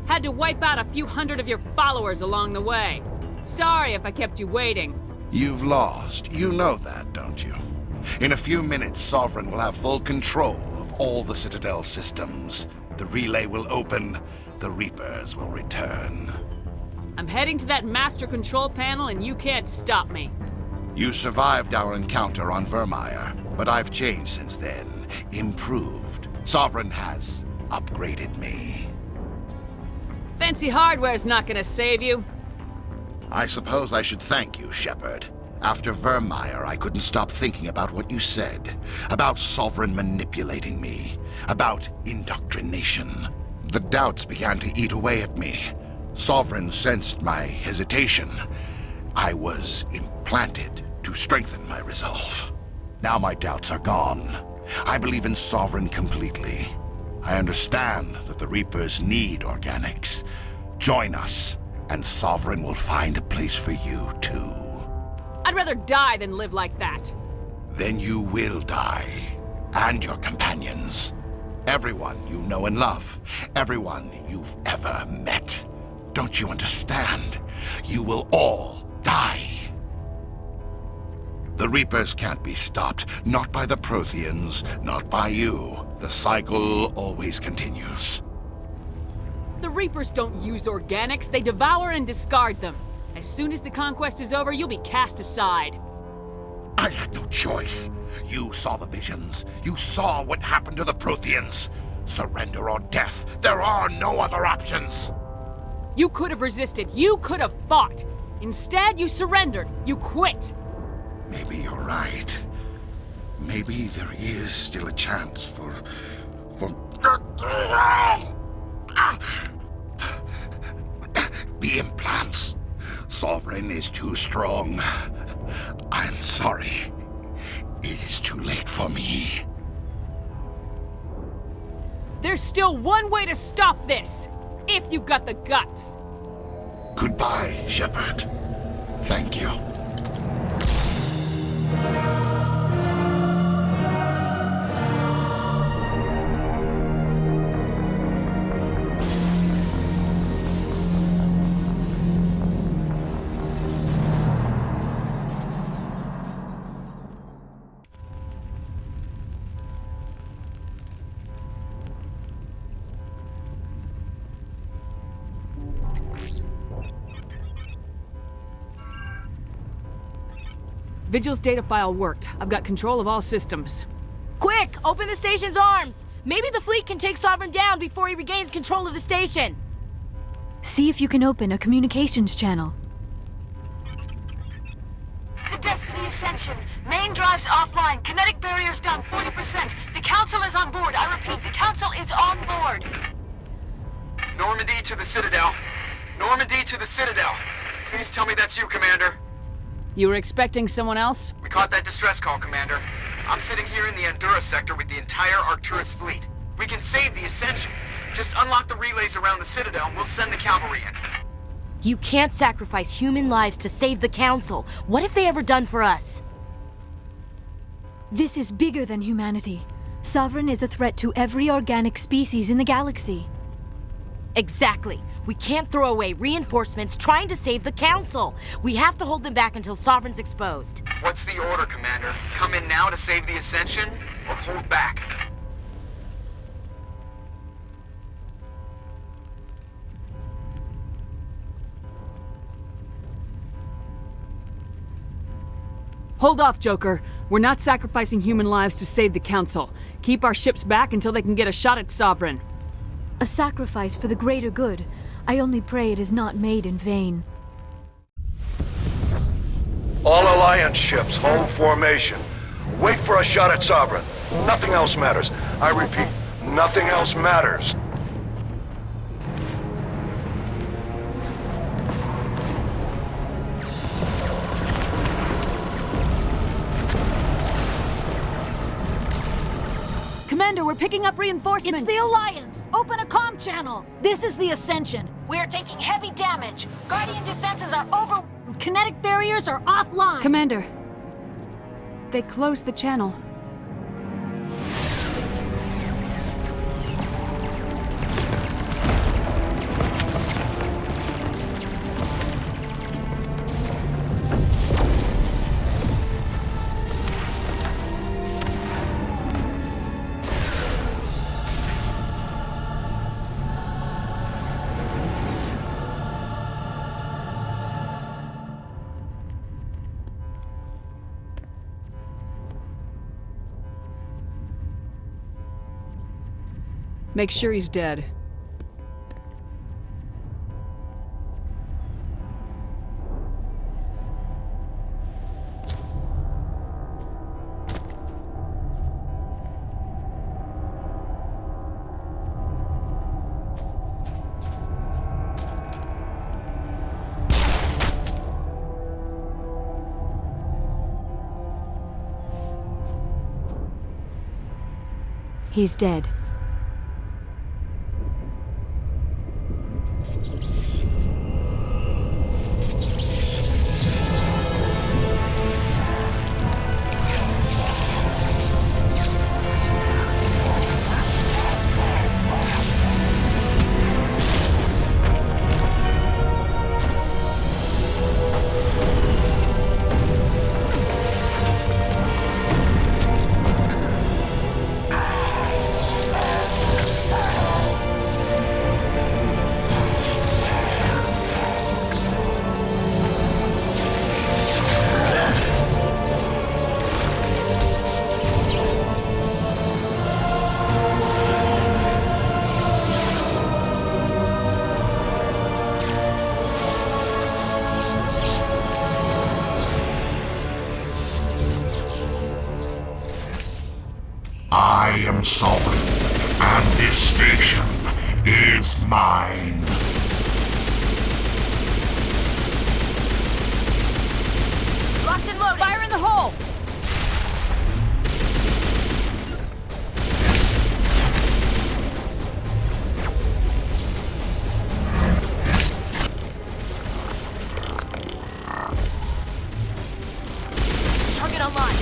[SPEAKER 2] Had to wipe out a few hundred of your followers along the way. Sorry if I kept you waiting.
[SPEAKER 3] You've lost. You know that, don't you? In a few minutes, Sovereign will have full control of all the Citadel systems. The relay will open. The Reapers will return.
[SPEAKER 2] I'm heading to that master control panel and you can't stop me.
[SPEAKER 3] You survived our encounter on Vermeer, but I've changed since then. Improved. Sovereign has upgraded me.
[SPEAKER 2] Fancy hardware's not gonna save you.
[SPEAKER 3] I suppose I should thank you, Shepard. After Vermeer, I couldn't stop thinking about what you said. About Sovereign manipulating me. About indoctrination. The doubts began to eat away at me. Sovereign sensed my hesitation. I was implanted to strengthen my resolve. Now my doubts are gone. I believe in Sovereign completely. I understand that the Reapers need organics. Join us, and Sovereign will find a place for you, too.
[SPEAKER 2] I'd rather die than live like that.
[SPEAKER 3] Then you will die. And your companions. Everyone you know and love. Everyone you've ever met. Don't you understand? You will all die. The Reapers can't be stopped. Not by the Protheans, not by you. The cycle always continues.
[SPEAKER 2] The Reapers don't use organics, they devour and discard them. As soon as the conquest is over, you'll be cast aside.
[SPEAKER 3] I had no choice. You saw the visions. You saw what happened to the Protheans. Surrender or death. There are no other options.
[SPEAKER 2] You could have resisted. You could have fought. Instead, you surrendered. You quit.
[SPEAKER 3] Maybe you're right. Maybe there is still a chance for... The implants. Sovereign is too strong. I'm sorry. It is too late for me.
[SPEAKER 2] There's still one way to stop this. If you've got the guts.
[SPEAKER 3] Goodbye, Shepard. Thank you.
[SPEAKER 2] Vigil's data file worked. I've got control of all systems.
[SPEAKER 11] Quick! Open the station's arms! Maybe the fleet can take Sovereign down before he regains control of the station!
[SPEAKER 18] See if you can open a communications channel.
[SPEAKER 5] The Destiny Ascension. Main drives offline. Kinetic barriers down 40%. The
[SPEAKER 11] Council is on board. I repeat, the Council is on board.
[SPEAKER 9] Normandy to the Citadel. Normandy to the Citadel. Please tell me that's you, Commander.
[SPEAKER 2] You were expecting someone else?
[SPEAKER 9] We caught that distress call, Commander. I'm sitting here in the Honduras sector with the entire Arcturus fleet. We can save the Ascension. Just unlock the relays around the Citadel and we'll send the cavalry in.
[SPEAKER 8] You can't sacrifice human lives to save the Council. What have they ever done for us?
[SPEAKER 18] This is bigger than humanity. Sovereign is a threat to every organic species in the galaxy.
[SPEAKER 8] Exactly. We can't throw away reinforcements trying to save the Council. We have to hold them back until Sovereign's exposed.
[SPEAKER 9] What's the order, Commander? Come in now to save the Ascension, or hold back?
[SPEAKER 2] Hold off, Joker. We're not sacrificing human lives to save the Council. Keep our ships back until they can get a shot at Sovereign.
[SPEAKER 18] A sacrifice for the greater good. I only pray it is not made in vain.
[SPEAKER 5] All Alliance ships, hold formation. Wait for a shot at Sovereign. Nothing else matters. I repeat, nothing else matters.
[SPEAKER 11] Commander, we're picking up reinforcements. It's the Alliance. Open a comm channel. This is the Ascension. We're taking heavy damage. Guardian defenses are over. Kinetic barriers are offline.
[SPEAKER 2] Commander, they closed the channel. Make sure he's dead.
[SPEAKER 18] He's dead.
[SPEAKER 3] I am Sovereign, and this station is mine.
[SPEAKER 11] Locked and loaded. Fire in the hole. Target online.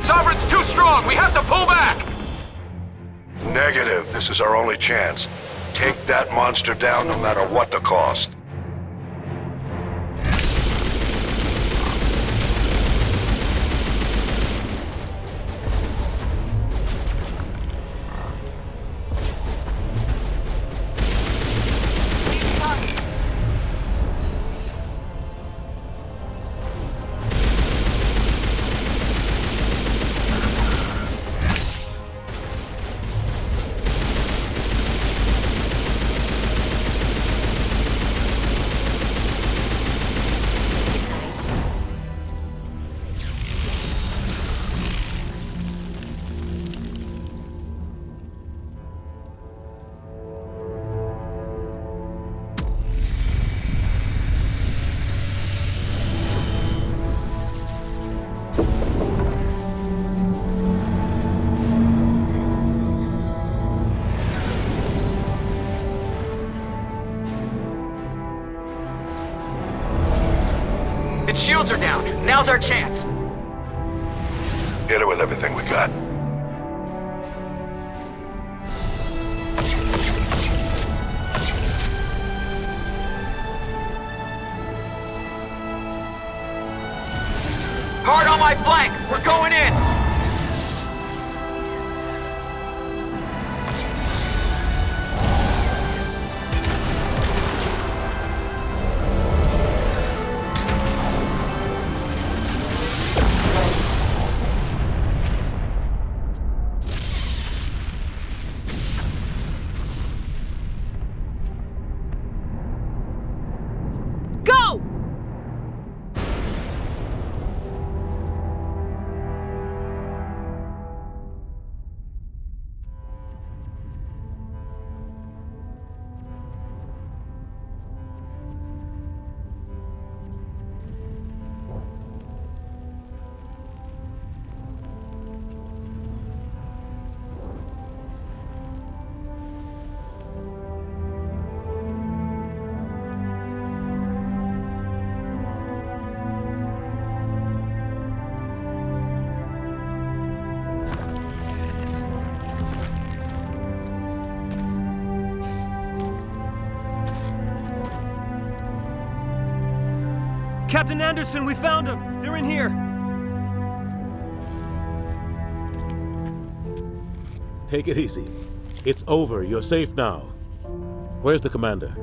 [SPEAKER 6] Sovereign's too strong! We have to pull back!
[SPEAKER 5] Negative. This is our only chance. Take that monster down no matter what the cost.
[SPEAKER 9] Its shields are down. Now's our chance.
[SPEAKER 5] Hit it with everything we got.
[SPEAKER 9] Hard on my flank! We're going in!
[SPEAKER 2] Go!
[SPEAKER 14] Captain Anderson, we found them! They're in here!
[SPEAKER 24] Take it easy. It's over. You're safe now. Where's the commander?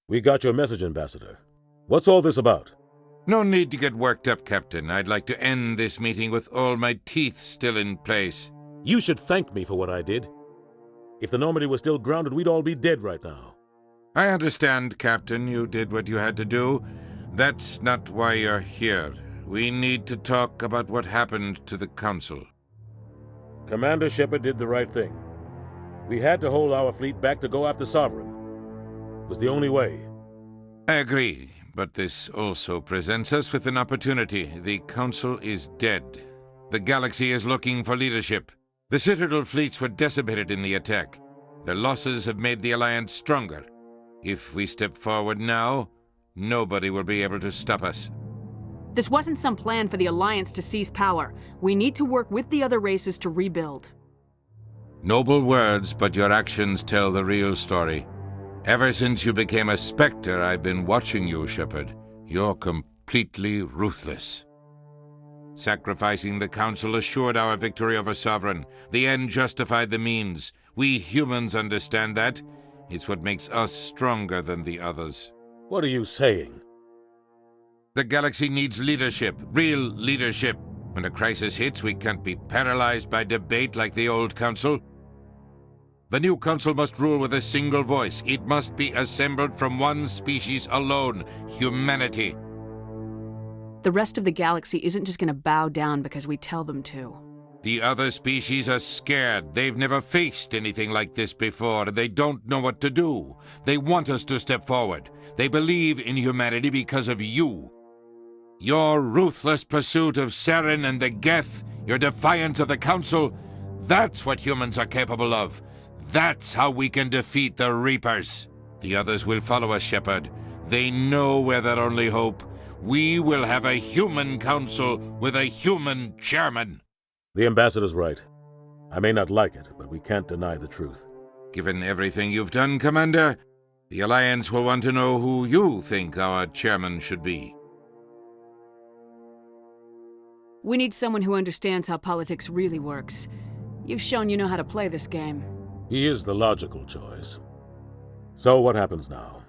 [SPEAKER 24] We got your message, Ambassador. What's all this about?
[SPEAKER 10] No need to get worked up, Captain. I'd like to end this meeting with all my teeth still in place.
[SPEAKER 24] You should thank me for what I did. If the Normandy was still grounded, we'd all be dead right now.
[SPEAKER 10] I understand, Captain. You did what you had to do. That's not why you're here. We need to talk about what happened to the Council.
[SPEAKER 24] Commander Shepard did the right thing. We had to hold our fleet back to go after Sovereign. It was the only way.
[SPEAKER 10] I agree, but this also presents us with an opportunity. The Council is dead. The galaxy is looking for leadership. The Citadel fleets were decimated in the attack. Their losses have made the Alliance stronger. If we step forward now, nobody will be able to stop us.
[SPEAKER 2] This wasn't some plan for the Alliance to seize power. We need to work with the other races to rebuild.
[SPEAKER 10] Noble words, but your actions tell the real story. Ever since you became a Spectre, I've been watching you, Shepard. You're completely ruthless. Sacrificing the Council assured our victory over Sovereign. The end justified the means. We humans understand that. It's what makes us stronger than the others.
[SPEAKER 24] What are you saying?
[SPEAKER 10] The galaxy needs leadership, real leadership. When a crisis hits, we can't be paralyzed by debate like the old Council. The new Council must rule with a single voice. It must be assembled from one species alone, humanity.
[SPEAKER 2] The rest of the galaxy isn't just going to bow down because we tell them to.
[SPEAKER 10] The other species are scared. They've never faced anything like this before, and they don't know what to do. They want us to step forward. They believe in humanity because of you. Your ruthless pursuit of Saren and the Geth, your defiance of the Council, that's what humans are capable of. That's how we can defeat the Reapers. The others will follow us, Shepard. They know we're their only hope. We will have a human council with a human chairman.
[SPEAKER 24] The Ambassador's right. I may not like it, but we can't deny the truth.
[SPEAKER 10] Given everything you've done, Commander, the Alliance will want to know who you think our chairman should be.
[SPEAKER 2] We need someone who understands how politics really works. You've shown you know how to play this game.
[SPEAKER 24] He is the logical choice. So what happens now?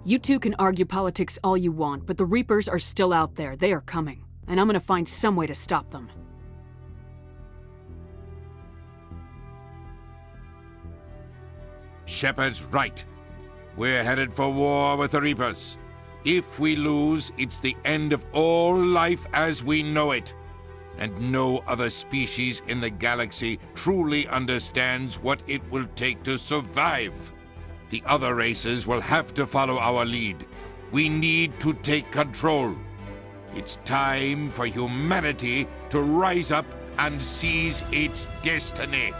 [SPEAKER 2] You two can argue politics all you want, but the Reapers are still out there. They are coming. And I'm gonna find some way to stop them.
[SPEAKER 10] Shepard's right. We're headed for war with the Reapers. If we lose, it's the end of all life as we know it. And no other species in the galaxy truly understands what it will take to survive. The other races will have to follow our lead. We need to take control. It's time for humanity to rise up and seize its destiny.